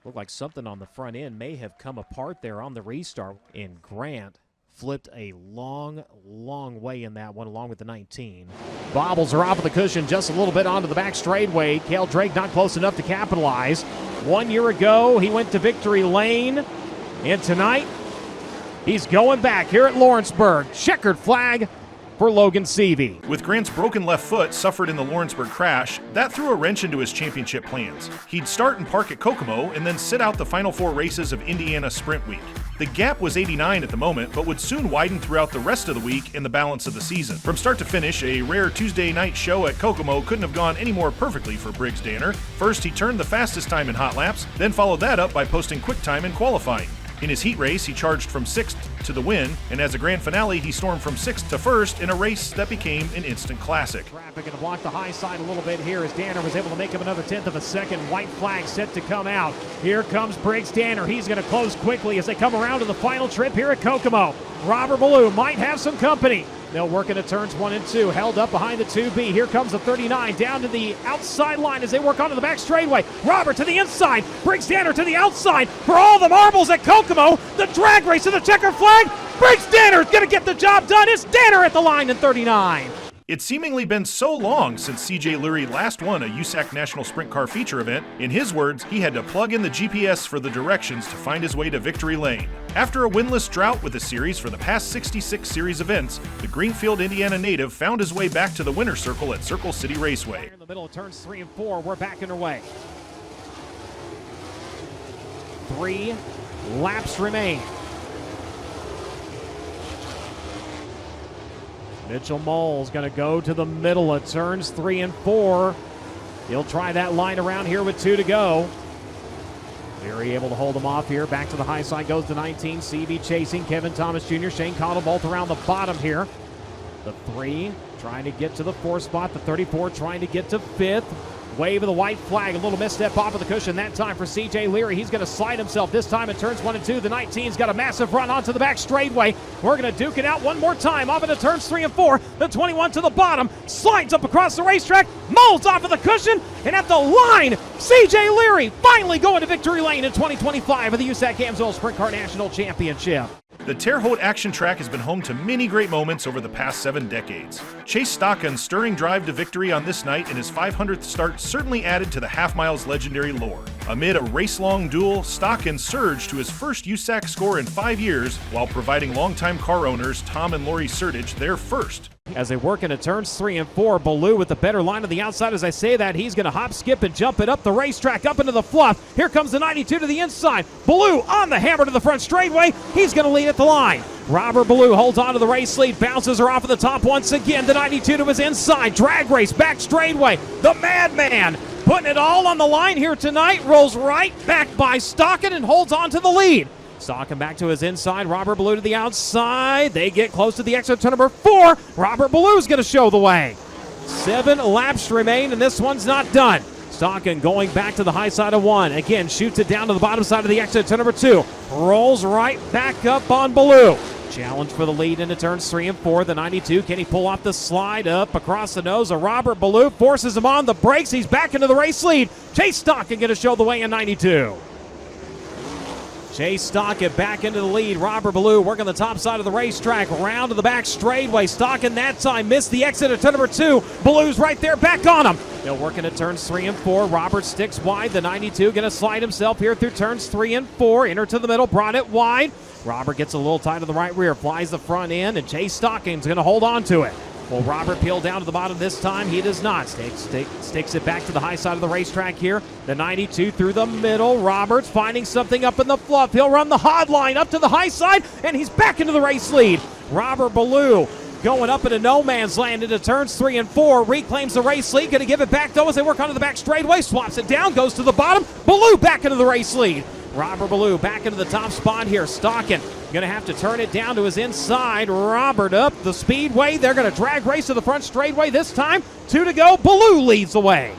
Looked like something on the front end may have come apart there on the restart. And Grant flipped a long, long way in that one, along with the 19. Bobbles are off of the cushion just a little bit onto the back straightway. Cale Drake not close enough to capitalize. 1 year ago, he went to victory lane. And tonight, he's going back here at Lawrenceburg. Checkered flag for Logan Seavey. With Grant's broken left foot suffered in the Lawrenceburg crash, that threw a wrench into his championship plans. He'd start and park at Kokomo and then sit out the final 4 races of Indiana Sprint Week. The gap was 89 at the moment, but would soon widen throughout the rest of the week and the balance of the season. From start to finish, a rare Tuesday night show at Kokomo couldn't have gone any more perfectly for Briggs Danner. First, he turned the fastest time in hot laps, then followed that up by posting quick time in qualifying. In his heat race, he charged from 6th to the win, and as a grand finale, he stormed from 6th to 1st in a race that became an instant classic. Traffic going to block the high side a little bit here as Danner was able to make him another 1/10 of a second. White flag set to come out. Here comes Briggs Danner. He's going to close quickly as they come around to the final trip here at Kokomo. Robert Ballou might have some company. They'll work into turns 1 and 2. Held up behind the 2B. Here comes the 39 down to the outside line as they work onto the back straightaway. Robert to the inside. Briggs Danner to the outside. For all the marbles at Kokomo, the drag race to the checker flag. Briggs Danner's going to get the job done. It's Danner at the line in 39. It's seemingly been so long since CJ Leary last won a USAC National Sprint Car Feature event. In his words, he had to plug in the GPS for the directions to find his way to victory lane. After a winless drought with the series for the past 66 series events, the Greenfield, Indiana native found his way back to the winner's circle at Circle City Raceway. In the middle of turns 3 and 4, we're back underway. 3 laps remain. Mitchell Moll's going to go to the middle of turns 3 and 4. He'll try that line around here with 2 to go. Leary able to hold him off here. Back to the high side goes the 19. Seavey chasing Kevin Thomas Jr. Shane Cottle both around the bottom here. The 3 trying to get to the 4th spot. The 34 trying to get to 5th. Wave of the white flag. A little misstep off of the cushion that time for C.J. Leary. He's going to slide himself this time in turns 1 and 2. The 19's got a massive run onto the back straightaway. We're going to duke it out one more time off into turns 3 and 4. The 21 to the bottom. Slides up across the racetrack. Molds off of the cushion. And at the line, C.J. Leary finally going to victory lane in 2025 of the USAC AMSOIL Sprint Car National Championship. The Terre Haute action track has been home to many great moments over the past 7 decades. Chase Stockon's stirring drive to victory on this night in his 500th start certainly added to the half-mile's legendary lore. Amid a race-long duel, Stockon surged to his first USAC score in 5 years while providing longtime car owners Tom and Lori Sertich their first. As they work into turns 3 and 4, Ballou with the better line on the outside. As I say that, he's going to hop, skip, and jump it up the racetrack, up into the fluff. Here comes the 92 to the inside. Ballou on the hammer to the front straightaway. He's going to lead at the line. Robert Ballou holds on to the race lead, bounces her off at the top once again. The 92 to his inside. Drag race, back straightaway. The Madman putting it all on the line here tonight. Rolls right back by Stockon and holds on to the lead. Stockon back to his inside. Robert Ballou to the outside. They get close to the exit turn number 4. Robert Ballou's going to show the way. 7 laps remain, and this one's not done. Stockon going back to the high side of 1. Again, shoots it down to the bottom side of the exit turn number 2. Rolls right back up on Ballou. Challenge for the lead into turns 3 and 4. The 92, can he pull off the slide up across the nose of Robert Ballou? Forces him on the brakes. He's back into the race lead. Chase Stockon going to show the way in 92. Chase Stockon back into the lead. Robert Ballou working the top side of the racetrack. Round to the back straightaway. Stockon that time missed the exit at turn number 2. Ballou's right there back on him. They'll work into turns 3 and 4. Robert sticks wide. The 92 going to slide himself here through turns 3 and 4. Enter to the middle, brought it wide. Robert gets a little tight to the right rear, flies the front end, and Chase Stockon's going to hold on to it. Will Robert peel down to the bottom this time? He does not. Sticks it back to the high side of the racetrack here. The 92 through the middle. Robert's finding something up in the fluff. He'll run the hard line up to the high side, and he's back into the race lead. Robert Ballou going up into no man's land into turns 3 and 4. Reclaims the race lead. Going to give it back, though, as they work onto the back straightaway. Swaps it down, goes to the bottom. Ballou back into the race lead. Robert Ballou back into the top spot here. Stockon going to have to turn it down to his inside. Robert up the speedway. They're going to drag race to the front straightaway this time. 2 to go. Ballou leads the way.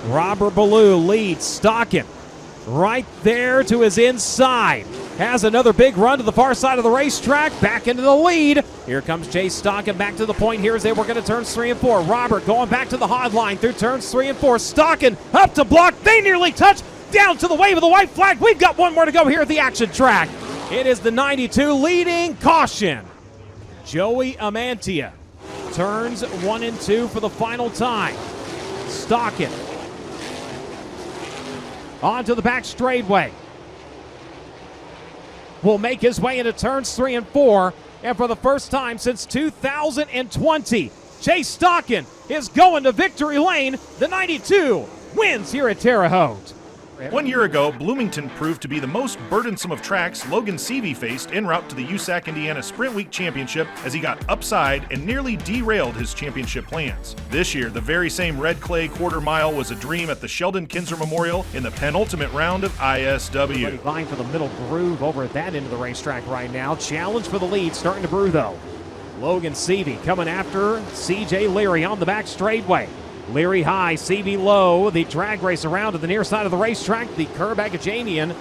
Robert Ballou leads Stockon right there to his inside. Has another big run to the far side of the racetrack. Back into the lead. Here comes Chase Stockon back to the point here as they work into turns 3 and 4. Robert going back to the hard line through turns 3 and 4. Stockon up to block. They nearly touch. Down to the wave of the white flag. We've got one more to go here at the action track. It is the 92 leading. Caution. Joey Amantia. Turns 1 and 2 for the final time. Stockon onto the back straightaway. Will make his way into turns 3 and 4. And for the first time since 2020, Chase Stockon is going to victory lane. The 92 wins here at Terre Haute. 1 year ago, Bloomington proved to be the most burdensome of tracks Logan Seavey faced en route to the USAC Indiana Sprint Week Championship as he got upside and nearly derailed his championship plans. This year, the very same red clay quarter mile was a dream at the Sheldon Kinser Memorial in the penultimate round of ISW. Everybody vying for the middle groove over at that end of the racetrack right now. Challenge for the lead starting to brew though. Logan Seavey coming after C.J. Leary on the back straightaway. Leary high, Seavey low. The drag race around to the near side of the racetrack. The 𝒓𝒂𝒅𝒚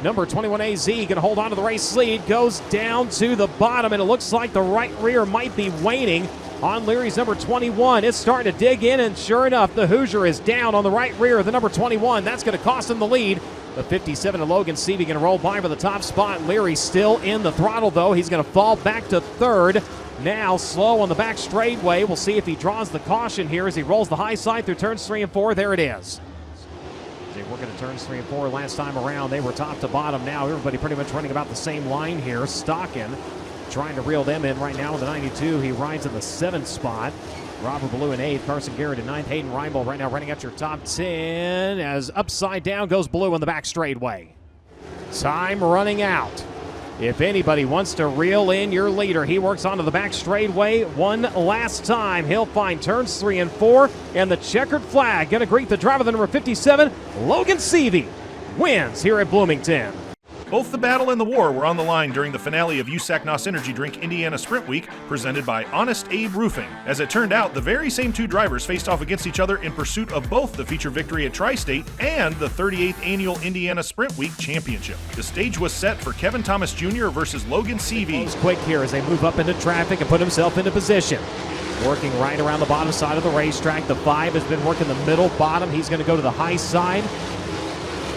number 21 AZ going to hold on to the race lead. Goes down to the bottom, and it looks like the right rear might be waning on Leary's number 21. It's starting to dig in, and sure enough, the Hoosier is down on the right rear of the number 21. That's going to cost him the lead. The 57 of Logan Seavey going to roll by for the top spot. Leary still in the throttle, though. He's going to fall back to third. Now slow on the back straightaway. We'll see if he draws the caution here as he rolls the high side through turns 3 and 4. There it is. They work into turns 3 and 4 last time around. They were top to bottom. Now everybody pretty much running about the same line here. Stockon trying to reel them in right now with the 92. He rides in the 7th spot. Robert Ballou in 8th. Carson Garrett in 9th. Hayden Reinbold right now running out your top 10 as upside down goes Ballou in the back straightaway. Time running out. If anybody wants to reel in your leader, he works onto the back straightaway one last time. He'll find turns 3 and 4, and the checkered flag going to greet the driver, the number 57, Logan Seavey, wins here at Bloomington. Both the battle and the war were on the line during the finale of USAC NOS Energy Drink Indiana Sprint Week, presented by Honest Abe Roofing. As it turned out, the very same two drivers faced off against each other in pursuit of both the feature victory at Tri-State and the 38th Annual Indiana Sprint Week Championship. The stage was set for Kevin Thomas Jr. versus Logan Seavey. Quick here as they move up into traffic and put himself into position. Working right around the bottom side of the racetrack. The 5 has been working the middle bottom. He's going to go to the high side.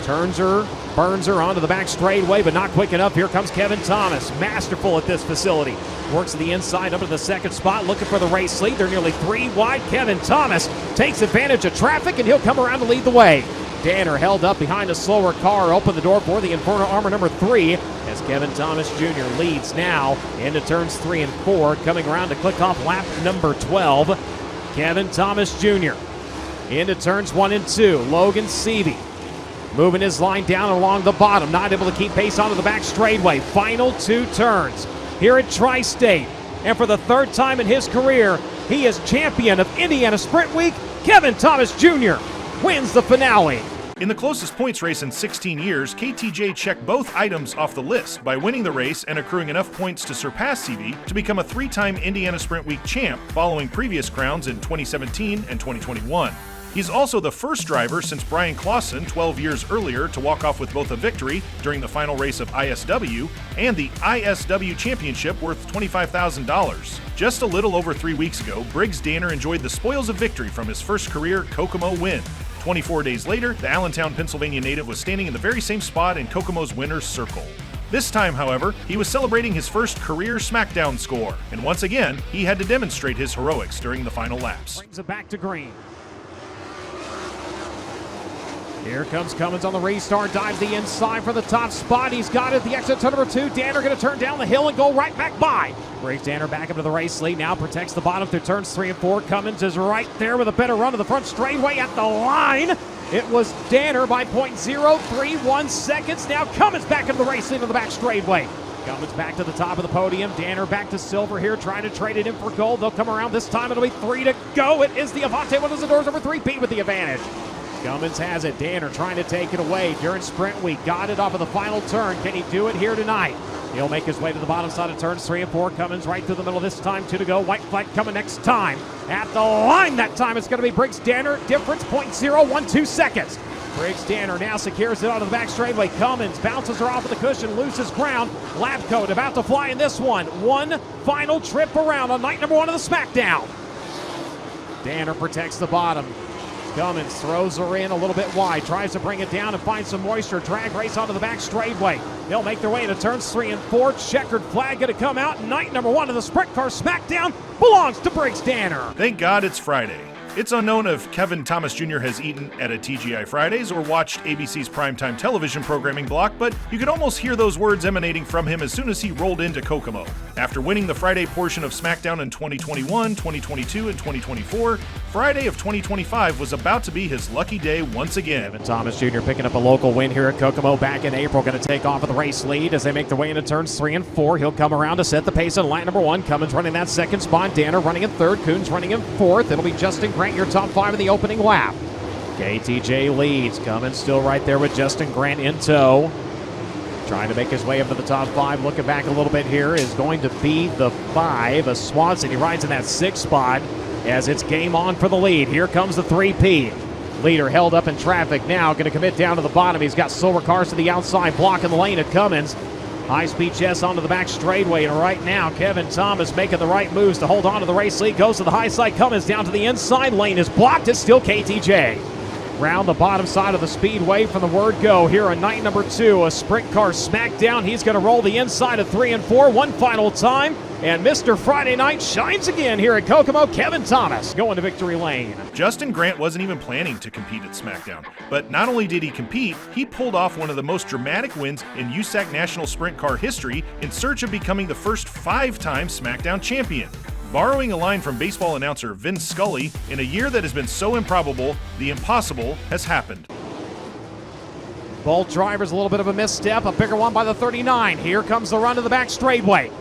Turns her, burns her onto the back straightaway, but not quick enough. Here comes Kevin Thomas, masterful at this facility. Works to the inside up to the second spot, looking for the race lead. They're nearly 3 wide. Kevin Thomas takes advantage of traffic, and he'll come around to lead the way. Danner held up behind a slower car, opened the door for the Inferno Armor number 3, as Kevin Thomas Jr. leads now into turns 3 and 4, coming around to click off lap number 12. Kevin Thomas Jr. into turns 1 and 2. Logan Seavey moving his line down along the bottom, not able to keep pace onto the back straightaway. Final 2 turns here at Tri-State. And for the 3rd time in his career, he is champion of Indiana Sprint Week. Kevin Thomas Jr. wins the finale. In the closest points race in 16 years, KTJ checked both items off the list by winning the race and accruing enough points to surpass Seavey to become a 3-time Indiana Sprint Week champ, following previous crowns in 2017 and 2021. He's also the first driver since Brian Clausen 12 years earlier to walk off with both a victory during the final race of ISW and the ISW Championship worth $25,000. Just a little over 3 weeks ago, Briggs Danner enjoyed the spoils of victory from his first career Kokomo win. 24 days later, the Allentown, Pennsylvania native was standing in the very same spot in Kokomo's winner's circle. This time, however, he was celebrating his first career Smackdown score, and once again, he had to demonstrate his heroics during the final laps. Brings it back to green. Here comes Cummins on the restart, dives the inside for the top spot. He's got it, the exit to number 2. Danner going to turn down the hill and go right back by. Brings Danner back up to the race lead, now protects the bottom through turns 3 and 4. Cummins is right there with a better run to the front straightaway at the line. It was Danner by 0.031 seconds. Now Cummins back up the race lead on the back straightaway. Cummins back to the top of the podium. Danner back to silver here, trying to trade it in for gold. They'll come around this time. It'll be 3 to go. It is the Avante Windows and Doors over 3B with the advantage. Cummins has it. Danner trying to take it away during Sprint Week. Got it off of the final turn. Can he do it here tonight? He'll make his way to the bottom side of turns 3 and 4. Cummins right through the middle this time. 2 to go. White flag coming next time. At the line that time, it's going to be Briggs Danner. Difference 0.012 seconds. Briggs Danner now secures it onto the back straightaway. Cummins bounces her off of the cushion, loses ground. Lap coat about to fly in this one. One final trip around on night number 1 of the Smackdown. Danner protects the bottom. Cummins throws her in a little bit wide, tries to bring it down and find some moisture. Drag race onto the back straightaway. They'll make their way into turns 3 and 4. Checkered flag going to come out. Night number 1 of the Sprint Car Smackdown belongs to Briggs Danner. Thank God it's Friday. It's unknown if Kevin Thomas Jr. has eaten at a TGI Fridays or watched ABC's primetime television programming block, but you could almost hear those words emanating from him as soon as he rolled into Kokomo. After winning the Friday portion of Smackdown in 2021, 2022, and 2024, Friday of 2025 was about to be his lucky day once again. Kevin Thomas Jr. picking up a local win here at Kokomo back in April. Going to take off of the race lead as they make their way into turns 3 and 4. He'll come around to set the pace on lap number 1. Cummins running that second spot. Danner running in 3rd. Coons running in 4th. It'll be Justin Grant, your top 5 in the opening lap. KTJ leads. Cummins still right there with Justin Grant in tow. Trying to make his way up to the top 5. Looking back a little bit here is going to be the 5. A Swanson. He rides in that 6th spot as it's game on for the lead. Here comes the 3P. Leader held up in traffic now. Going to commit down to the bottom. He's got silver cars to the outside, blocking the lane at Cummins. High-speed chest onto the back straightaway, and right now Kevin Thomas making the right moves to hold on to the race lead. Goes to the high side. Cummins down to the inside. Lane is blocked. It's still KTJ. Round the bottom side of the Speedway from the word go here on night number 2. A Sprint Car Smackdown. He's going to roll the inside of 3 and 4 one final time. And Mr. Friday Night shines again here at Kokomo. Kevin Thomas going to victory lane. Justin Grant wasn't even planning to compete at Smackdown. But not only did he compete, he pulled off one of the most dramatic wins in USAC National Sprint Car history in search of becoming the first 5-time Smackdown champion. Borrowing a line from baseball announcer Vin Scully, in a year that has been so improbable, the impossible has happened. Both drivers a little bit of a misstep, a bigger one by the 39. Here comes the run to the back straightaway.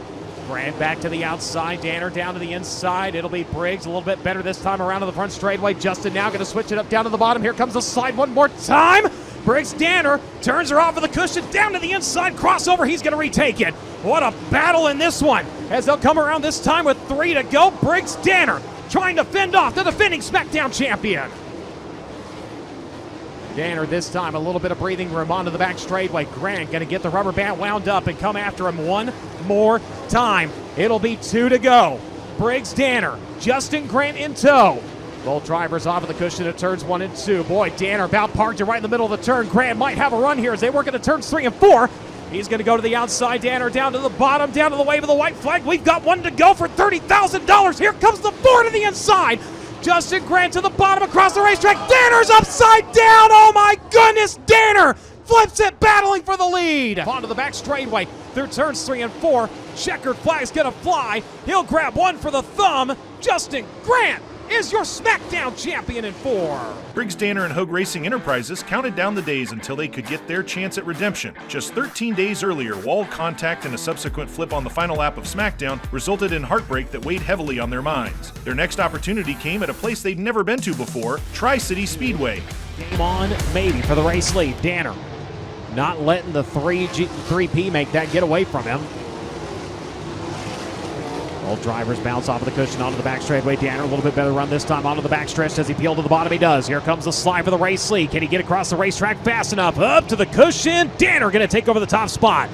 Grant back to the outside, Danner down to the inside. It'll be Briggs a little bit better this time around to the front straightaway. Justin now going to switch it up down to the bottom. Here comes the slide one more time. Briggs Danner turns her off of the cushion, down to the inside, crossover. He's going to retake it. What a battle in this one as they'll come around this time with 3 to go. Briggs Danner trying to fend off the defending Smackdown champion. Danner this time a little bit of breathing room onto the back straightaway. Grant going to get the rubber band wound up and come after him one more time. It'll be 2 to go. Briggs Danner, Justin Grant in tow. Both drivers off of the cushion at turns 1 and 2. Boy, Danner about parked it right in the middle of the turn. Grant might have a run here as they work into turns 3 and 4. He's going to go to the outside. Danner down to the bottom, down to the wave of the white flag. We've got 1 to go for $30,000. Here comes the 4 to the inside. Justin Grant to the bottom across the racetrack. Danner's upside down. Oh my goodness, Danner flips it, battling for the lead. Onto the back straightaway through turns 3 and 4. Checkered flag's gonna fly. He'll grab 1 for the thumb. Justin Grant is your Smackdown champion in 4. Briggs Danner and Hogue Racing Enterprises counted down the days until they could get their chance at redemption. Just 13 days earlier, wall contact and a subsequent flip on the final lap of Smackdown resulted in heartbreak that weighed heavily on their minds. Their next opportunity came at a place they'd never been to before, Tri-City Speedway. Game on, maybe, for the race lead. Danner not letting the 3P make that get away from him. Both drivers bounce off of the cushion onto the back straightaway. Danner a little bit better run this time onto the back stretch. Does he peel to the bottom? He does. Here comes the slide for the race lead. Can he get across the racetrack fast enough? Up to the cushion. Danner going to take over the top spot.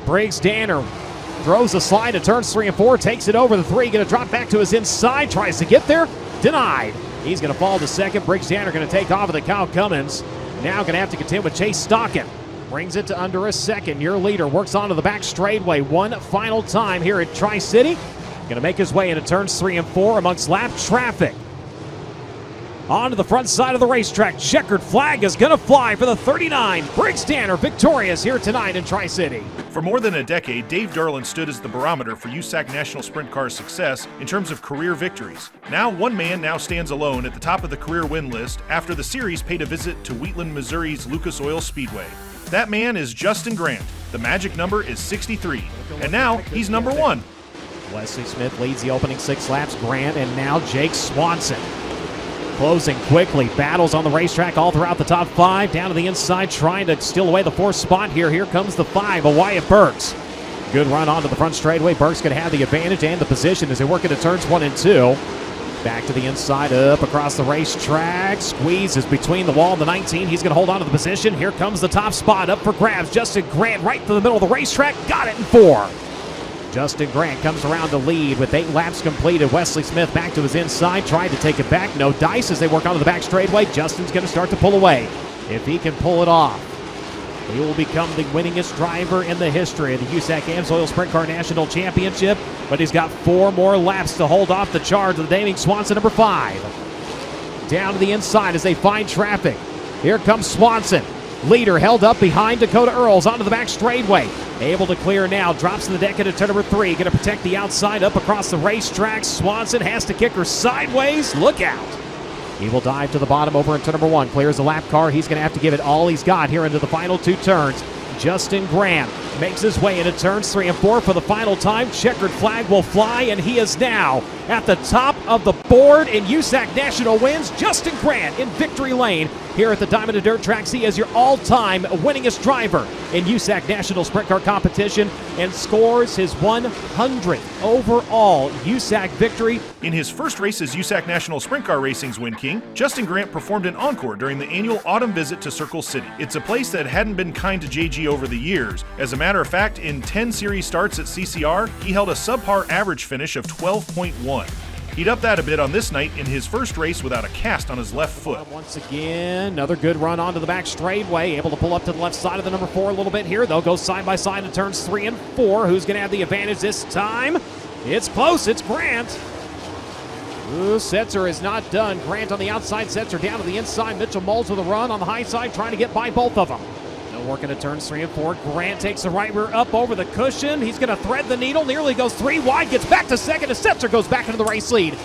Briggs Danner throws the slide to turns 3 and 4. Takes it over the 3. Going to drop back to his inside. Tries to get there. Denied. He's going to fall to second. Briggs Danner going to take off of the Kyle Cummins. Now going to have to contend with Chase Stockon. Brings it to under a second. Your leader works onto the back straightaway one final time here at Tri-City. Going to make his way into turns 3 and 4 amongst lap traffic. Onto the front side of the racetrack. Checkered flag is going to fly for the 39. Briggs Danner victorious here tonight in Tri-City. For more than a decade, Dave Darland stood as the barometer for USAC National Sprint Car's success in terms of career victories. Now, one man now stands alone at the top of the career win list after the series paid a visit to Wheatland, Missouri's Lucas Oil Speedway. That man is Justin Grant. The magic number is 63. And now, he's number 1. Wesley Smith leads the opening 6 laps. Grant and now Jake Swanson. Closing quickly. Battles on the racetrack all throughout the top 5. Down to the inside trying to steal away the 4th spot here. Here comes the 5 of Wyatt Burks. Good run onto the front straightaway. Burks going to have the advantage and the position as they work into turns 1 and 2. Back to the inside, up across the racetrack. Squeezes between the wall and the 19. He's going to hold on to the position. Here comes the top spot up for grabs. Justin Grant right to the middle of the racetrack. Got it in 4. Justin Grant comes around to lead with 8 laps completed. Wesley Smith back to his inside, tried to take it back. No dice as they work onto the back straightaway. Justin's going to start to pull away. If he can pull it off, he will become the winningest driver in the history of the USAC AMSOIL Sprint Car National Championship. But he's got 4 more laps to hold off the charge of the Daming Swanson, number 5. Down to the inside as they find traffic. Here comes Swanson. Leader held up behind Dakota Earls onto the back straightaway. Able to clear now. Drops to the deck into turn number 3. Going to protect the outside up across the racetrack. Swanson has to kick her sideways. Look out. He will dive to the bottom over into number 1. Clears the lap car. He's going to have to give it all he's got here into the final 2 turns. Justin Grant makes his way into turns 3 and 4 for the final time. Checkered flag will fly, and he is now at the top of the board in USAC National wins. Justin Grant in victory lane here at the Diamond and Dirt tracks. He is your all-time winningest driver in USAC National Sprint Car competition and scores his 100th overall USAC victory. In his first race as USAC National Sprint Car Racing's Win King, Justin Grant performed an encore during the annual autumn visit to Circle City. It's a place that hadn't been kind to JG over the years. As a matter of fact, in 10 series starts at CCR, he held a subpar average finish of 12.1. He'd up that a bit on this night in his first race without a cast on his left foot. Once again, another good run onto the back straightaway. Able to pull up to the left side of the number 4 a little bit here. They'll go side by side in turns 3 and 4. Who's going to have the advantage this time? It's close. It's Grant. Ooh, Setzer is not done. Grant on the outside. Setzer down to the inside. Mitchell Moles with a run on the high side, trying to get by both of them. Working at turns 3 and 4. Grant takes the right rear up over the cushion. He's going to thread the needle. Nearly goes 3 wide. Gets back to second as Setzer goes back into the race lead.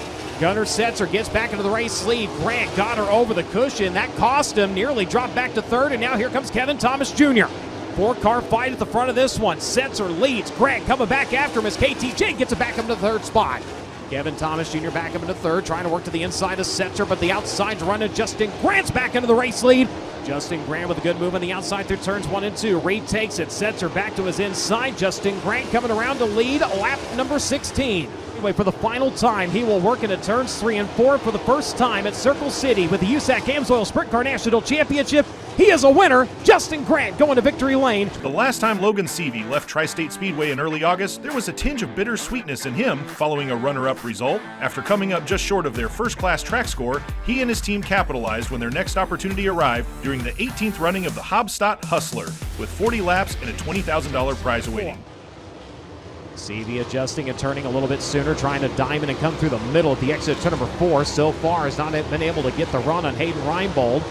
Gunner Setzer gets back into the race lead. Grant got her over the cushion. That cost him. Nearly dropped back to third, and now here comes Kevin Thomas Jr. 4-car fight at the front of this one. Setzer leads. Grant coming back after him as KTJ gets it back up to the third spot. Kevin Thomas Jr. back up into third, trying to work to the inside of Setzer, but the outside's running. Justin Grant's back into the race lead. Justin Grant with a good move on the outside through turns 1 and 2. Retakes it. Setzer back to his inside. Justin Grant coming around to lead lap number 16. Anyway, for the final time, he will work into turns 3 and 4 for the first time at Circle City with the USAC AMSOIL Sprint Car National Championship. He is a winner. Justin Grant going to victory lane. The last time Logan Seavey left Tri-State Speedway in early August, there was a tinge of bittersweetness in him following a runner-up result. After coming up just short of their first-class track score, he and his team capitalized when their next opportunity arrived during the 18th running of the Hobot Hustler, with 40 laps and a $20,000 prize awaiting. Seavey adjusting and turning a little bit sooner, trying to diamond and come through the middle at the exit to number 4. So far has not been able to get the run on Hayden Reinbold.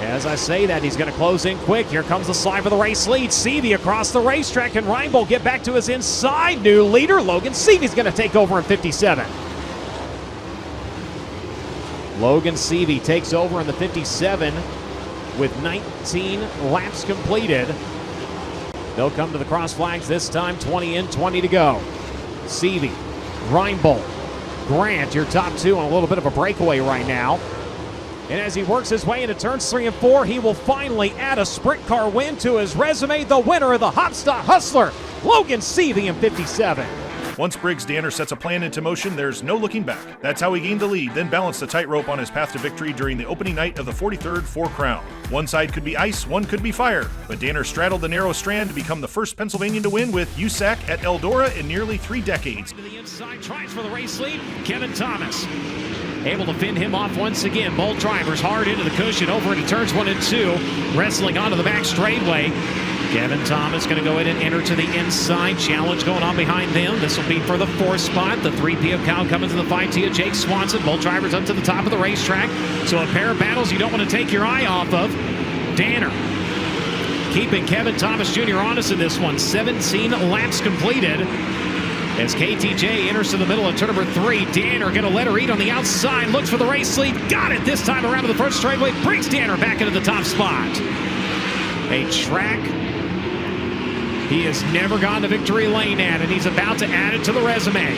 As I say that, he's going to close in quick. Here comes the slide for the race lead. Seavey across the racetrack, and Reinbold get back to his inside. New leader, Logan Seavey's going to take over in 57. Logan Seavey takes over in the 57 with 19 laps completed. They'll come to the cross flags this time, 20 in, 20 to go. Seavey, Reinbold, Grant, your top two on a little bit of a breakaway right now. And as he works his way into turns 3 and 4, he will finally add a sprint car win to his resume. The winner of the Hobot Hustler, Logan Seavey in 57. Once Briggs Danner sets a plan into motion, there's no looking back. That's how he gained the lead, then balanced the tightrope on his path to victory during the opening night of the 43rd Four Crown. One side could be ice, one could be fire, but Danner straddled the narrow strand to become the first Pennsylvanian to win with USAC at Eldora in nearly 3 decades. To the inside, tries for the race lead, Kevin Thomas. Able to fend him off once again. Both drivers hard into the cushion, over into turns 1 and 2, wrestling onto the back straightaway. Kevin Thomas going to go in and enter to the inside. Challenge going on behind them. This will be for the 4th spot. The 3P of Kyle Cummins and the 5T of Jake Swanson. Both drivers up to the top of the racetrack. So a pair of battles you don't want to take your eye off of. Danner keeping Kevin Thomas Jr. honest in this one. 17 laps completed. As KTJ enters to the middle of turn number 3, Danner going to let her eat on the outside. Looks for the race lead. Got it this time around to the front straightaway. Brings Danner back into the top spot. A track he has never gone to victory lane at, and he's about to add it to the resume.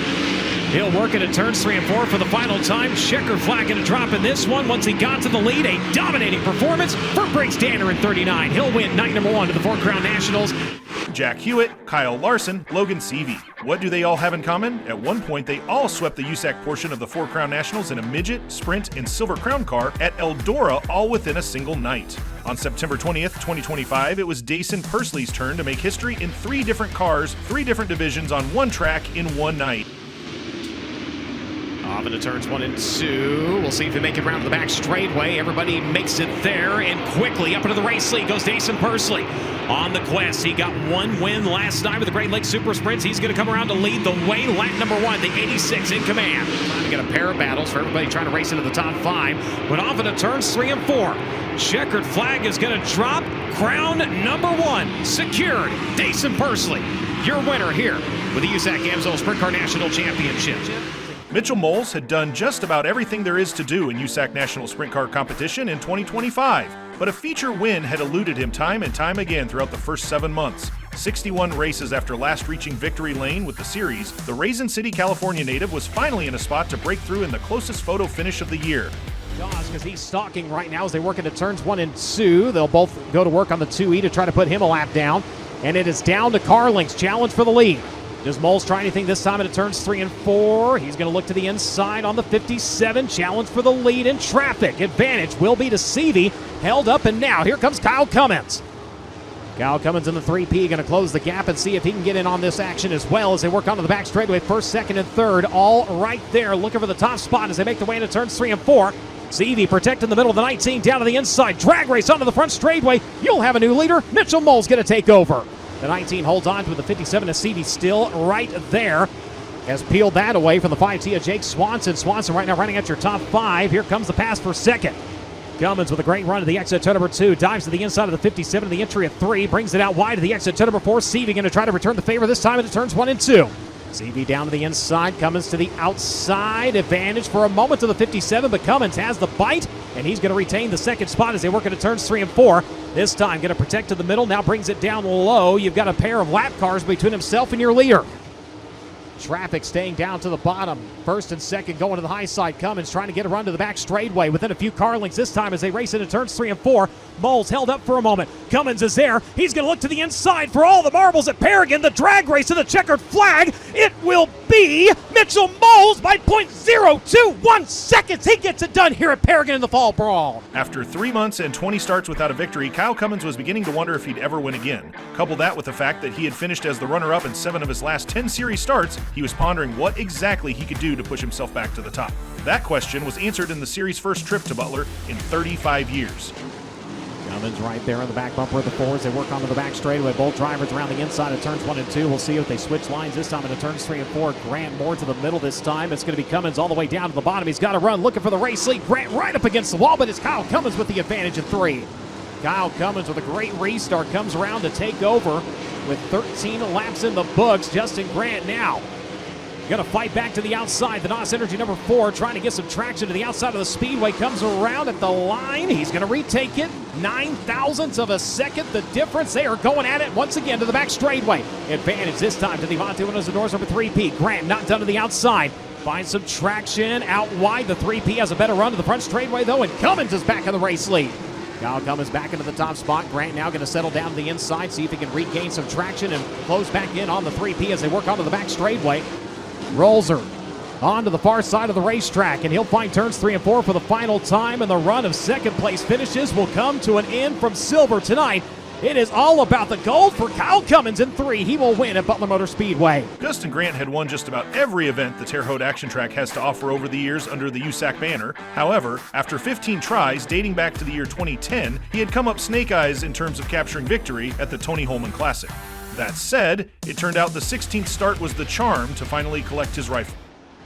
He'll work it at turns 3 and 4 for the final time. Checkered flag going to drop in this one. Once he got to the lead, a dominating performance for Briggs Danner in 39. He'll win night number 1 to the 4 Crown Nationals. Jack Hewitt, Kyle Larson, Logan Seavey. What do they all have in common? At one point, they all swept the USAC portion of the 4 Crown Nationals in a midget, sprint, and silver crown car at Eldora, all within a single night. On September 20th, 2025, it was Dason Pursley's turn to make history in 3 different cars, 3 different divisions on one track in one night. Off into turns 1 and 2. We'll see if he make it around to the back straightaway. Everybody makes it there, and quickly up into the race lead goes Dason Pursley. On the quest, he got 1 win last night with the Great Lakes Super Sprints. He's going to come around to lead the way. Lap number 1, the 86 in command. Trying to get a pair of battles for everybody trying to race into the top 5. But off into turns 3 and 4. Checkered flag is going to drop. Crown number 1 secured. Dason Pursley, your winner here with the USAC AMSOIL Sprint Car National Championship. Mitchell Moles had done just about everything there is to do in USAC National Sprint Car Competition in 2025, but a feature win had eluded him time and time again throughout the first 7 months. 61 races after last reaching victory lane with the series, the Raisin City, California native was finally in a spot to break through in the closest photo finish of the year. Because he's stalking right now as they work into turns 1 and 2. They'll both go to work on the 2E to try to put him a lap down, and it is down to Carlink's challenge for the lead. Does Moles try anything this time into turns 3 and 4? He's going to look to the inside on the 57. Challenge for the lead in traffic. Advantage will be to Seavey. Held up, and now here comes Kyle Cummins. Kyle Cummins in the 3P going to close the gap and see if he can get in on this action as well as they work onto the back straightaway. 1st, 2nd, and 3rd all right there. Looking for the top spot as they make the way into turns 3 and 4. Seavey protecting the middle of the 19 down to the inside. Drag race onto the front straightaway. You'll have a new leader. Mitchell Moles going to take over. The 19 holds on to the 57 as Seavey still right there. Has peeled that away from the 5T of Jake Swanson. Swanson right now running at your top 5. Here comes the pass for 2nd. Cummins with a great run to the exit to number 2. Dives to the inside of the 57 to the entry of 3. Brings it out wide to the exit to number 4. Seavey going to try to return the favor this time into turns 1 and 2. Seavey down to the inside, Cummins to the outside, advantage for a moment to the 57, but Cummins has the bite, and he's going to retain the second spot as they work into turns 3 and 4. This time going to protect to the middle, now brings it down low. You've got a pair of lap cars between himself and your leader. Traffic staying down to the bottom. First and second going to the high side. Cummins trying to get a run to the back straightaway within a few car lengths this time as they race into turns 3 and 4. Moles held up for a moment. Cummins is there. He's going to look to the inside for all the marbles at Paragon. The drag race to the checkered flag. It will be Mitchell Moles by 0.021 seconds. He gets it done here at Paragon in the fall brawl. After 3 months and 20 starts without a victory, Kyle Cummins was beginning to wonder if he'd ever win again. Couple that with the fact that he had finished as the runner-up in 7 of his last 10 series starts, he was pondering what exactly he could do to push himself back to the top. That question was answered in the series' first trip to Butler in 35 years. Cummins right there on the back bumper of the fours. They work onto the back straightaway. Both drivers around the inside of turns 1 and 2. We'll see if they switch lines this time into turns 3 and 4. Grant more to the middle this time. It's going to be Cummins all the way down to the bottom. He's got to run looking for the race lead. Grant right up against the wall, but it's Kyle Cummins with the advantage in 3. Kyle Cummins with a great restart comes around to take over with 13 laps in the books. Justin Grant now going to fight back to the outside. The NOS Energy number 4 trying to get some traction to the outside of the Speedway. Comes around at the line. He's going to retake it. 9 thousandths of a second. The difference. They are going at it once again to the back straightaway. Advantage this time to the Avanti windows and doors number 3P. Grant not done to the outside. Finds some traction out wide. The 3P has a better run to the front straightaway though, and Cummins is back in the race lead. Kyle Cummins back into the top spot. Grant now going to settle down to the inside, see if he can regain some traction and close back in on the 3P as they work onto the back straightaway. Rolls her onto the far side of the racetrack, and he'll find turns 3 and 4 for the final time, and the run of second place finishes will come to an end from silver tonight. It is all about the gold for Kyle Cummins in 3. He will win at Butler Motor Speedway. Justin Grant had won just about every event the Terre Haute Action Track has to offer over the years under the USAC banner. However, after 15 tries dating back to the year 2010, he had come up snake eyes in terms of capturing victory at the Tony Holman Classic. That said, it turned out the 16th start was the charm to finally collect his rifle.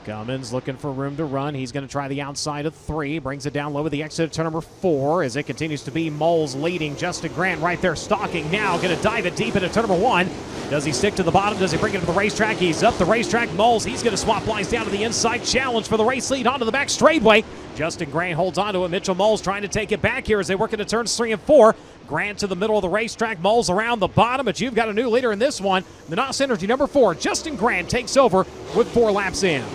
Cummins looking for room to run. He's going to try the outside of 3. Brings it down low with the exit of turn number 4 as it continues to be Moles leading. Justin Grant right there stalking now. Going to dive it deep into turn number 1. Does he stick to the bottom? Does he bring it to the racetrack? He's up the racetrack. Moles, he's going to swap lines down to the inside. Challenge for the race lead onto the back straightaway. Justin Grant holds on to it. Mitchell Moles trying to take it back here as they work into turns 3 and 4. Grant to the middle of the racetrack. Moles around the bottom, but you've got a new leader in this one. The NOS Energy number 4, Justin Grant, takes over with 4 laps in.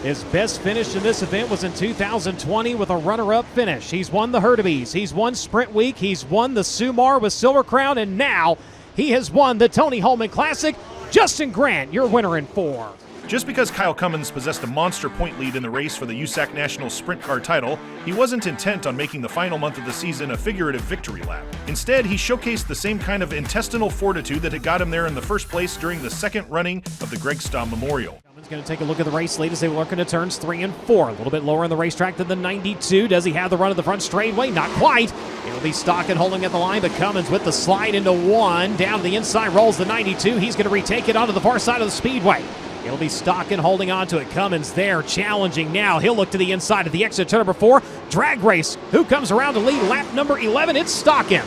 His best finish in this event was in 2020 with a runner-up finish. He's won the 𝒓𝒏s. He's won Sprint Week. He's won the Sumar with Silver Crown, and now he has won the Tony Holman Classic. Justin Grant, your winner in 4. Just because Kyle Cummins possessed a monster point lead in the race for the USAC National Sprint Car title, he wasn't intent on making the final month of the season a figurative victory lap. Instead, he showcased the same kind of intestinal fortitude that had got him there in the first place during the second running of the Greg Sty Memorial. Cummins going to take a look at the race lead as they work into turns 3 and 4. A little bit lower on the racetrack than the 92. Does he have the run of the front straightaway? Not quite. It'll be Stockon holding at the line, but Cummins with the slide into 1. Down to the inside rolls the 92. He's going to retake it onto the far side of the Speedway. It'll be Stockon holding on to it. Cummins there, challenging now. He'll look to the inside of the exit turn number 4. Drag race. Who comes around to lead lap number 11? It's Stockon.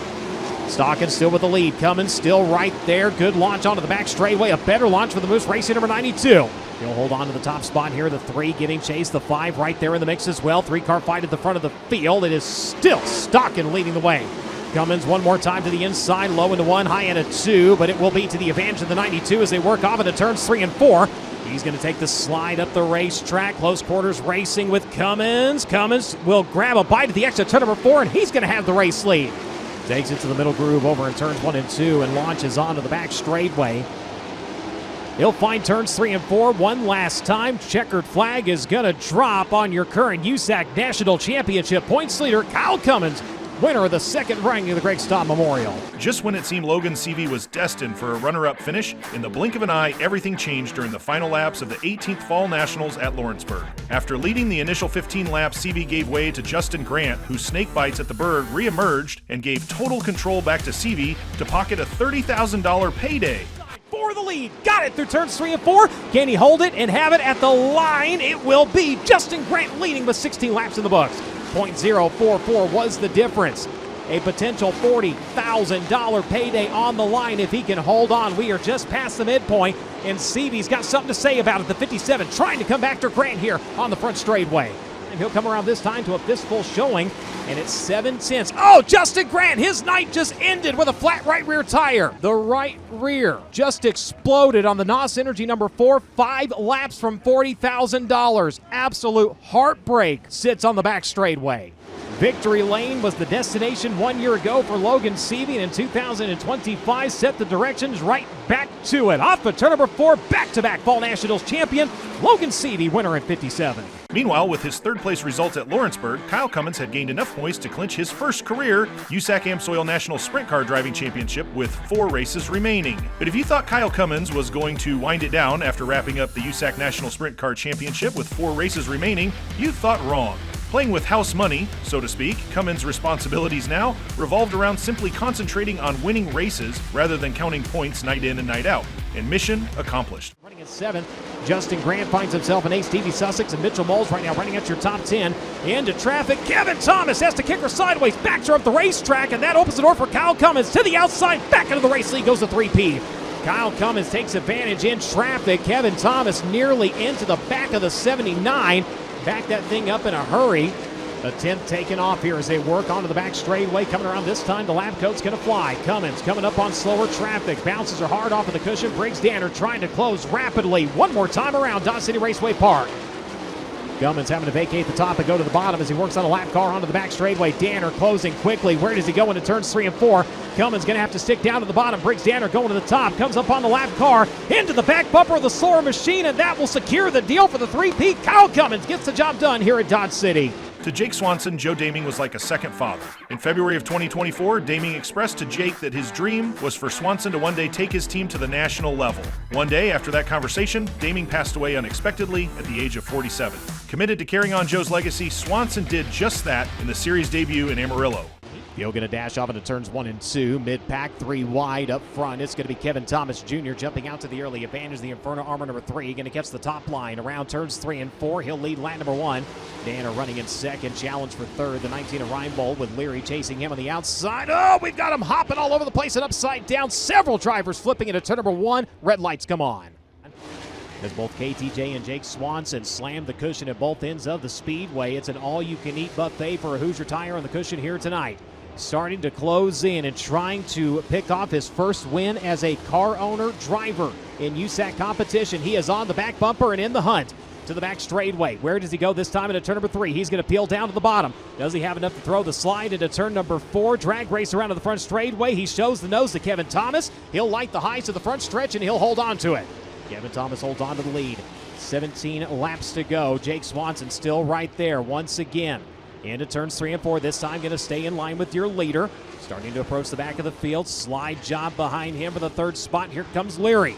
Stockon still with the lead. Cummins still right there. Good launch onto the back straightaway. A better launch for the Moose Racing number 92. He'll hold on to the top spot here. The 3 getting chased. The 5 right there in the mix as well. 3-car fight at the front of the field. It is still Stockon leading the way. Cummins one more time to the inside, low into 1, high into 2, but it will be to the advantage of the 92 as they work off into turns 3 and 4. He's going to take the slide up the racetrack. Close quarters racing with Cummins. Cummins will grab a bite at the exit turn number 4, and he's going to have the race lead. Takes it to the middle groove over in turns 1 and 2 and launches onto the back straightaway. He'll find turns 3 and 4 one last time. Checkered flag is going to drop on your current USAC National Championship points leader, Kyle Cummins, winner of the second running of the Greg Sty Memorial. Just when it seemed Logan Seavey was destined for a runner-up finish, in the blink of an eye, everything changed during the final laps of the 18th Fall Nationals at Lawrenceburg. After leading the initial 15 laps, Seavey gave way to Justin Grant, whose snake bites at the Berg re-emerged and gave total control back to Seavey to pocket a $30,000 payday. For the lead, got it through turns 3 and 4. Can he hold it and have it at the line? It will be Justin Grant leading with 16 laps in the books. 0.044 was the difference. A potential $40,000 payday on the line if he can hold on. We are just past the midpoint, and Seavey's got something to say about it. The 57 trying to come back to Grant here on the front straightaway. And he'll come around this time to a fistful showing, and it's 7/10. Oh, Justin Grant, his night just ended with a flat right rear tire. The right rear just exploded on the NOS Energy number 4, 5 laps from $40,000. Absolute heartbreak sits on the back straightaway. Victory Lane was the destination 1 year ago for Logan Seavey, and in 2025 set the directions right back to it. Off of turn number 4, back-to-back Fall Nationals champion, Logan Seavey, winner at 57. Meanwhile, with his third-place results at Lawrenceburg, Kyle Cummins had gained enough points to clinch his first career USAC AMSOIL National Sprint Car Driving Championship with 4 races remaining. But if you thought Kyle Cummins was going to wind it down after wrapping up the USAC National Sprint Car Championship with 4 races remaining, you thought wrong. Playing with house money, so to speak, Cummins' responsibilities now revolved around simply concentrating on winning races rather than counting points night in and night out. And mission accomplished. Running at 7th, Justin Grant finds himself in 8th. Stevie Sussex and Mitchell Moles right now running at your top 10. Into traffic, Kevin Thomas has to kick her sideways, backs her up the racetrack, and that opens the door for Kyle Cummins to the outside. Back into the race lead goes the 3P. Kyle Cummins takes advantage in traffic. Kevin Thomas nearly into the back of the 79. Back that thing up in a hurry. The 10th taken off here as they work onto the back straightaway. Coming around this time, the lap coat's going to fly. Cummins coming up on slower traffic. Bounces her hard off of the cushion. Briggs Danner trying to close rapidly. One more time around Dodge City Raceway Park. Cummins having to vacate the top and go to the bottom as he works on a lap car onto the back straightaway. Danner closing quickly. Where does he go into turns 3 and 4? Cummins going to have to stick down to the bottom. Briggs Danner going to the top. Comes up on the lap car into the back bumper of the slower machine, and that will secure the deal for the 3P. Kyle Cummins gets the job done here at Dodge City. To Jake Swanson, Joe Daming was like a second father. In February of 2024, Daming expressed to Jake that his dream was for Swanson to one day take his team to the national level. One day after that conversation, Daming passed away unexpectedly at the age of 47. Committed to carrying on Joe's legacy, Swanson did just that in the series debut in Amarillo. He'll going to dash off into turns 1 and 2. Mid-pack, 3 wide up front. It's going to be Kevin Thomas Jr. jumping out to the early advantage. The Inferno Armor number 3 going to catch the top line around turns 3 and 4. He'll lead lap number 1. Danner running in second. Challenge for third. The 19 of Reinbold with Leary chasing him on the outside. Oh, we've got him hopping all over the place and upside down. Several drivers flipping into turn number 1. Red lights come on. As both KTJ and Jake Swanson slam the cushion at both ends of the speedway. It's an all-you-can-eat buffet for a Hoosier Tire on the cushion here tonight. Starting to close in and trying to pick off his first win as a car owner driver in USAC competition. He is on the back bumper and in the hunt to the back straightaway. Where does he go this time into turn number 3? He's going to peel down to the bottom. Does he have enough to throw the slide into turn number 4? Drag race around to the front straightaway. He shows the nose to Kevin Thomas. He'll light the highs to the front stretch and he'll hold on to it. Kevin Thomas holds on to the lead. 17 laps to go. Jake Swanson still right there once again. Into turns 3 and 4. This time going to stay in line with your leader. Starting to approach the back of the field. Slide job behind him for the 3rd spot. Here comes Leary.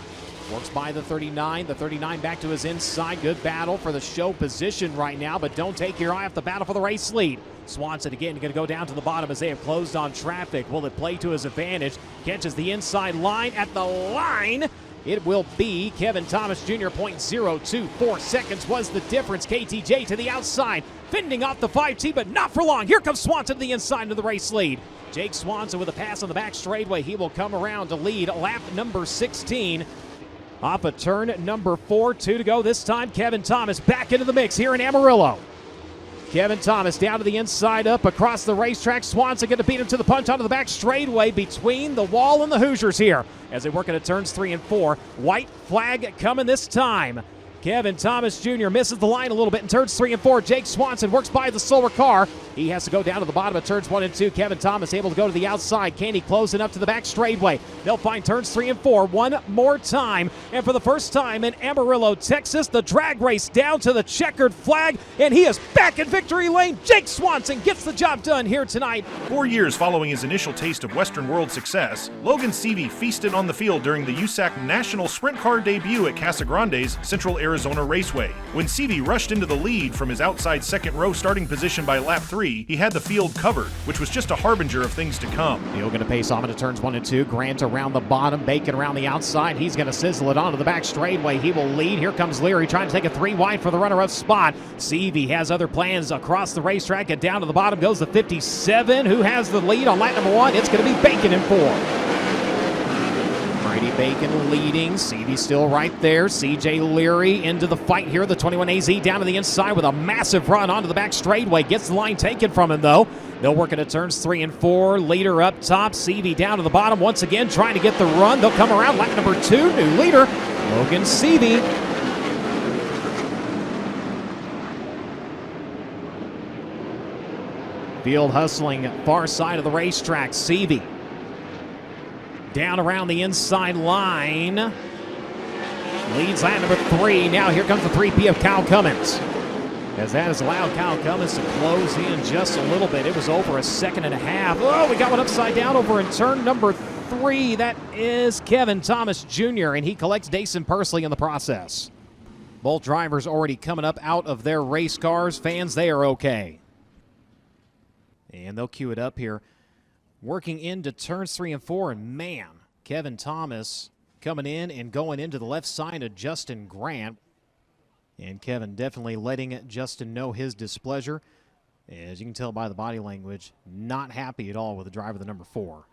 Works by the 39. The 39 back to his inside. Good battle for the show position right now, but don't take your eye off the battle for the race lead. Swanson again going to go down to the bottom as they have closed on traffic. Will it play to his advantage? Catches the inside line. At the line, it will be Kevin Thomas Jr. 0.024 seconds was the difference. KTJ to the outside, fending off the 5T, but not for long. Here comes Swanson to the inside of the race lead. Jake Swanson with a pass on the back straightaway. He will come around to lead lap number 16. Off of turn number 4, 2 to go this time. Kevin Thomas back into the mix here in Amarillo. Kevin Thomas down to the inside, up across the racetrack. Swanson going to beat him to the punch onto the back straightaway between the wall and the Hoosiers here as they work into turns 3 and 4. White flag coming this time. Kevin Thomas Jr. misses the line a little bit in turns 3 and 4. Jake Swanson works by the slower car. He has to go down to the bottom of turns 1 and 2. Kevin Thomas able to go to the outside. Candy closing up to the back straightaway. They'll find turns 3 and 4 one more time. And for the first time in Amarillo, Texas, the drag race down to the checkered flag. And he is back in victory lane. Jake Swanson gets the job done here tonight. 4 years following his initial taste of Western World success, Logan Seavey feasted on the field during the USAC National Sprint Car debut at Casa Grande's Central Arizona Raceway. When Seavey rushed into the lead from his outside second row starting position by lap 3, 3, he had the field covered, which was just a harbinger of things to come. He'll going to pace off into turns 1 and 2. Grant around the bottom, Bacon around the outside. He's going to sizzle it onto the back straightaway. He will lead. Here comes Leary trying to take a 3 wide for the runner-up spot. Seavey has other plans across the racetrack, and down to the bottom goes the 57. Who has the lead on lap number 1? It's going to be Bacon in 4. Brady Bacon leading. Seavey still right there. CJ Leary into the fight here. The 21 AZ down to the inside with a massive run onto the back straightaway. Gets the line taken from him, though. They'll work into turns 3 and 4. Leader up top. Seavey down to the bottom once again, trying to get the run. They'll come around lap number 2. New leader, Logan Seavey. Field hustling far side of the racetrack. Seavey down around the inside line. Leads lap number 3. Now here comes the 3P of Kyle Cummins, as that has allowed Kyle Cummins to close in just a little bit. It was over a second and a half. Oh, we got one upside down over in turn number 3. That is Kevin Thomas Jr., and he collects Dason Pursley in the process. Both drivers already coming up out of their race cars. Fans, they are okay. And they'll cue it up here. Working into turns 3 and 4, and man, Kevin Thomas coming in and going into the left side of Justin Grant. And Kevin definitely letting Justin know his displeasure. As you can tell by the body language, not happy at all with the driver, the number 4.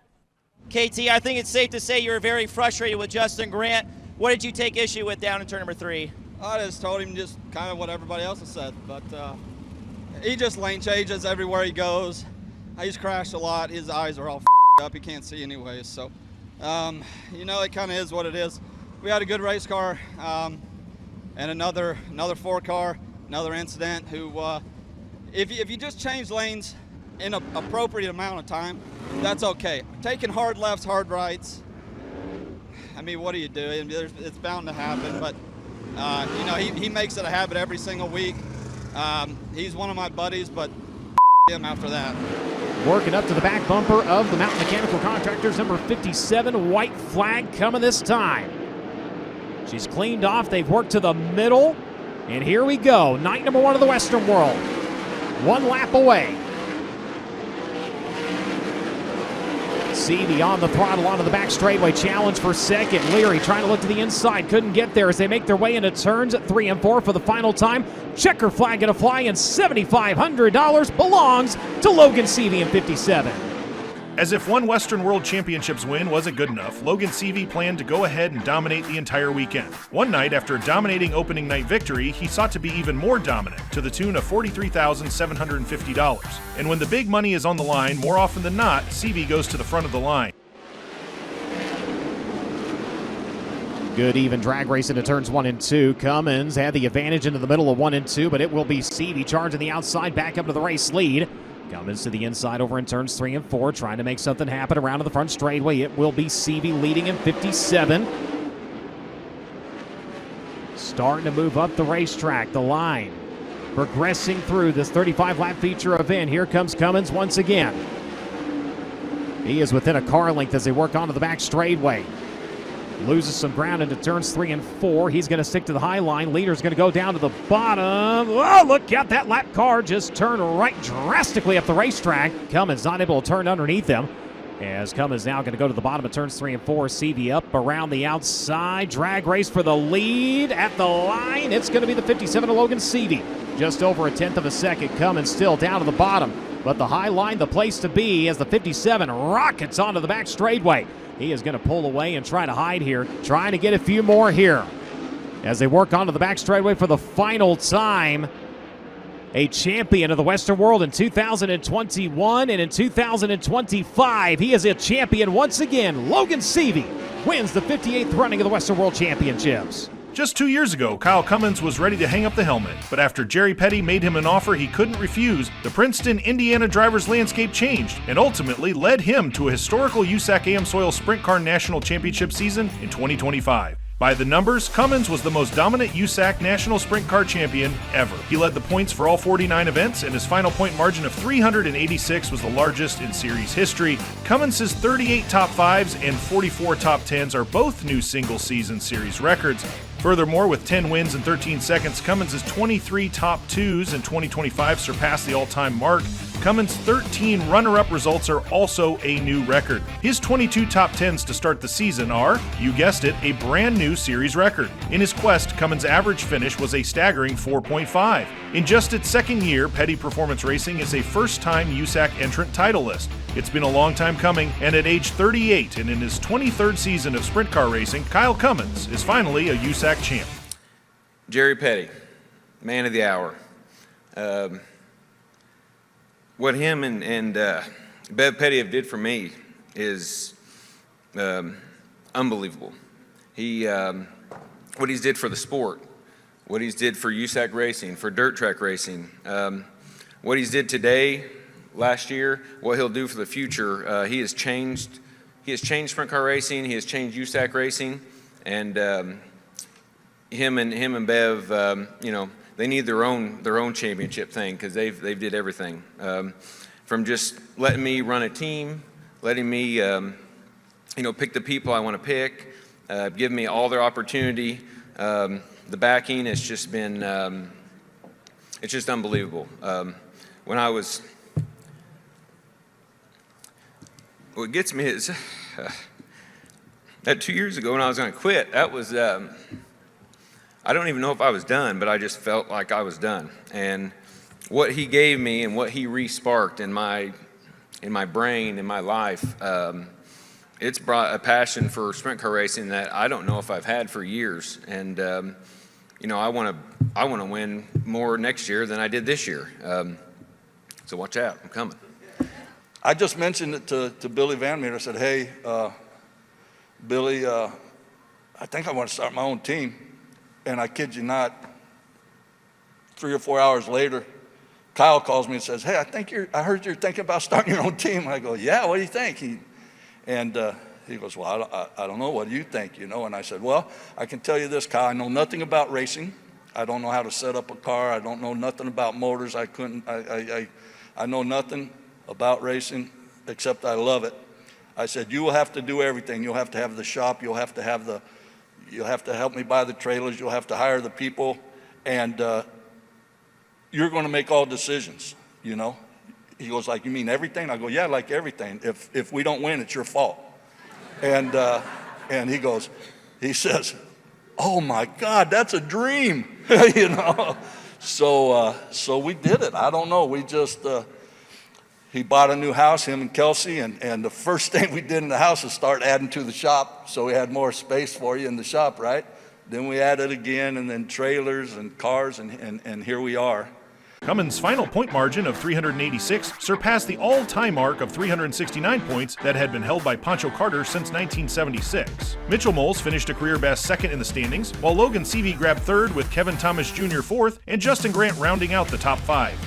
KT, I think it's safe to say you were very frustrated with Justin Grant. What did you take issue with down in turn number 3? I just told him just kind of what everybody else has said, but he just lane changes everywhere he goes. He's crashed a lot. His eyes are all up. He can't see anyways. So, you know, it kind of is what it is. We had a good race car and another 4-car, another incident. Who, if you just change lanes in an appropriate amount of time, that's okay. Taking hard lefts, hard rights. I mean, what do you do? It's bound to happen. But you know, he makes it a habit every single week. He's one of my buddies, but him after that. Working up to the back bumper of the Mountain Mechanical Contractors, number 57, white flag coming this time. She's cleaned off. They've worked to the middle. And here we go. Night number 1 of the Western World. 1 lap away. Seavey on the throttle onto the back straightaway. Challenge for second. Leary trying to look to the inside. Couldn't get there as they make their way into turns 3 and 4 for the final time. Checker flag going to fly, and $7,500 belongs to Logan Seavey in 57. As if one Western World Championships win wasn't good enough, Logan Seavey planned to go ahead and dominate the entire weekend. One night, after a dominating opening night victory, he sought to be even more dominant, to the tune of $43,750. And when the big money is on the line, more often than not, Seavey goes to the front of the line. Good even drag race into turns 1 and 2. Cummins had the advantage into the middle of 1 and 2, but it will be Seavey charging the outside back up to the race lead. Cummins to the inside over in turns 3 and 4, trying to make something happen around to the front straightaway. It will be Seavey leading in 57. Starting to move up the racetrack, the line. Progressing through this 35-lap feature event. Here comes Cummins once again. He is within a car length as they work onto the back straightaway. Loses some ground into turns 3 and 4. He's going to stick to the high line. Leader's going to go down to the bottom. Oh, look out. That lap car just turned right drastically up the racetrack. Cummins not able to turn underneath them. As Cummins now going to go to the bottom of turns 3 and 4. Seavey up around the outside. Drag race for the lead at the line. It's going to be the 57 of Logan Seavey. Just over a tenth of a second. Cummins still down to the bottom. But the high line, the place to be, as the 57 rockets onto the back straightaway. He is going to pull away and try to hide here, trying to get a few more here. As they work onto the back straightaway for the final time. A champion of the Western World in 2021 and in 2025. He is a champion once again. Logan Seavey wins the 58th running of the Western World Championships. Just 2 years ago, Kyle Cummins was ready to hang up the helmet, but after Jerry Petty made him an offer he couldn't refuse, the Princeton, Indiana driver's landscape changed and ultimately led him to a historical USAC AMSOIL Sprint Car National Championship season in 2025. By the numbers, Cummins was the most dominant USAC National Sprint Car champion ever. He led the points for all 49 events, and his final point margin of 386 was the largest in series history. Cummins' 38 top 5s and 44 top 10s are both new single-season series records. Furthermore, with 10 wins in 13 seconds, Cummins' 23 top 2s in 2025 surpassed the all-time mark. Cummins' 13 runner-up results are also a new record. His 22 top 10s to start the season are, you guessed it, a brand new series record. In his quest, Cummins' average finish was a staggering 4.5. In just its second year, Petty Performance Racing is a first-time USAC entrant title list. It's been a long time coming, and at age 38 and in his 23rd season of sprint car racing, Kyle Cummins is finally a USAC champ. Jerry Petty, man of the hour. What him and Bev Petty have did for me is unbelievable. What he's did for the sport, what he's did for USAC racing, for dirt track racing, what he's did today, last year, what he'll do for the future. He has changed sprint car racing. He has changed USAC racing, and him and Bev, they need their own championship thing because they've did everything from just letting me run a team, letting me pick the people I want to pick, giving me all their opportunity. The backing has just been it's just unbelievable. What gets me is that 2 years ago when I was going to quit, that was, I don't even know if I was done, but I just felt like I was done. And what he gave me and what he re-sparked in my brain, in my life, it's brought a passion for sprint car racing that I don't know if I've had for years. And, I want to win more next year than I did this year. So watch out, I'm coming. I just mentioned it to Billy Van Meter. I said, hey, Billy, I think I want to start my own team. And I kid you not, 3 or 4 hours later, Kyle calls me and says, hey, I heard you're thinking about starting your own team. I go, yeah, what do you think? He goes, well, I don't know. What do you think? And I said, well, I can tell you this, Kyle. I know nothing about racing. I don't know how to set up a car. I don't know nothing about motors. I know nothing about racing except I love it. I said, you will have to do everything. You'll have to have the shop. You'll have to help me buy the trailers. You'll have to hire the people, and you're going to make all decisions. He goes, like, you mean everything? I go, yeah, like everything. If we don't win, it's your fault. And he says, oh my God, that's a dream. So we did it. I don't know. We just he bought a new house, him and 𝒑𝒐𝒏, and the first thing we did in the house is start adding to the shop so we had more space for you in the shop, right? Then we added again, and then trailers and cars, and here we are. Cummins' final point margin of 386 surpassed the all-time mark of 369 points that had been held by Pancho Carter since 1976. Mitchell Moles finished a career-best second in the standings, while Logan Seavey grabbed third with Kevin Thomas Jr. fourth, and Justin Grant rounding out the top five.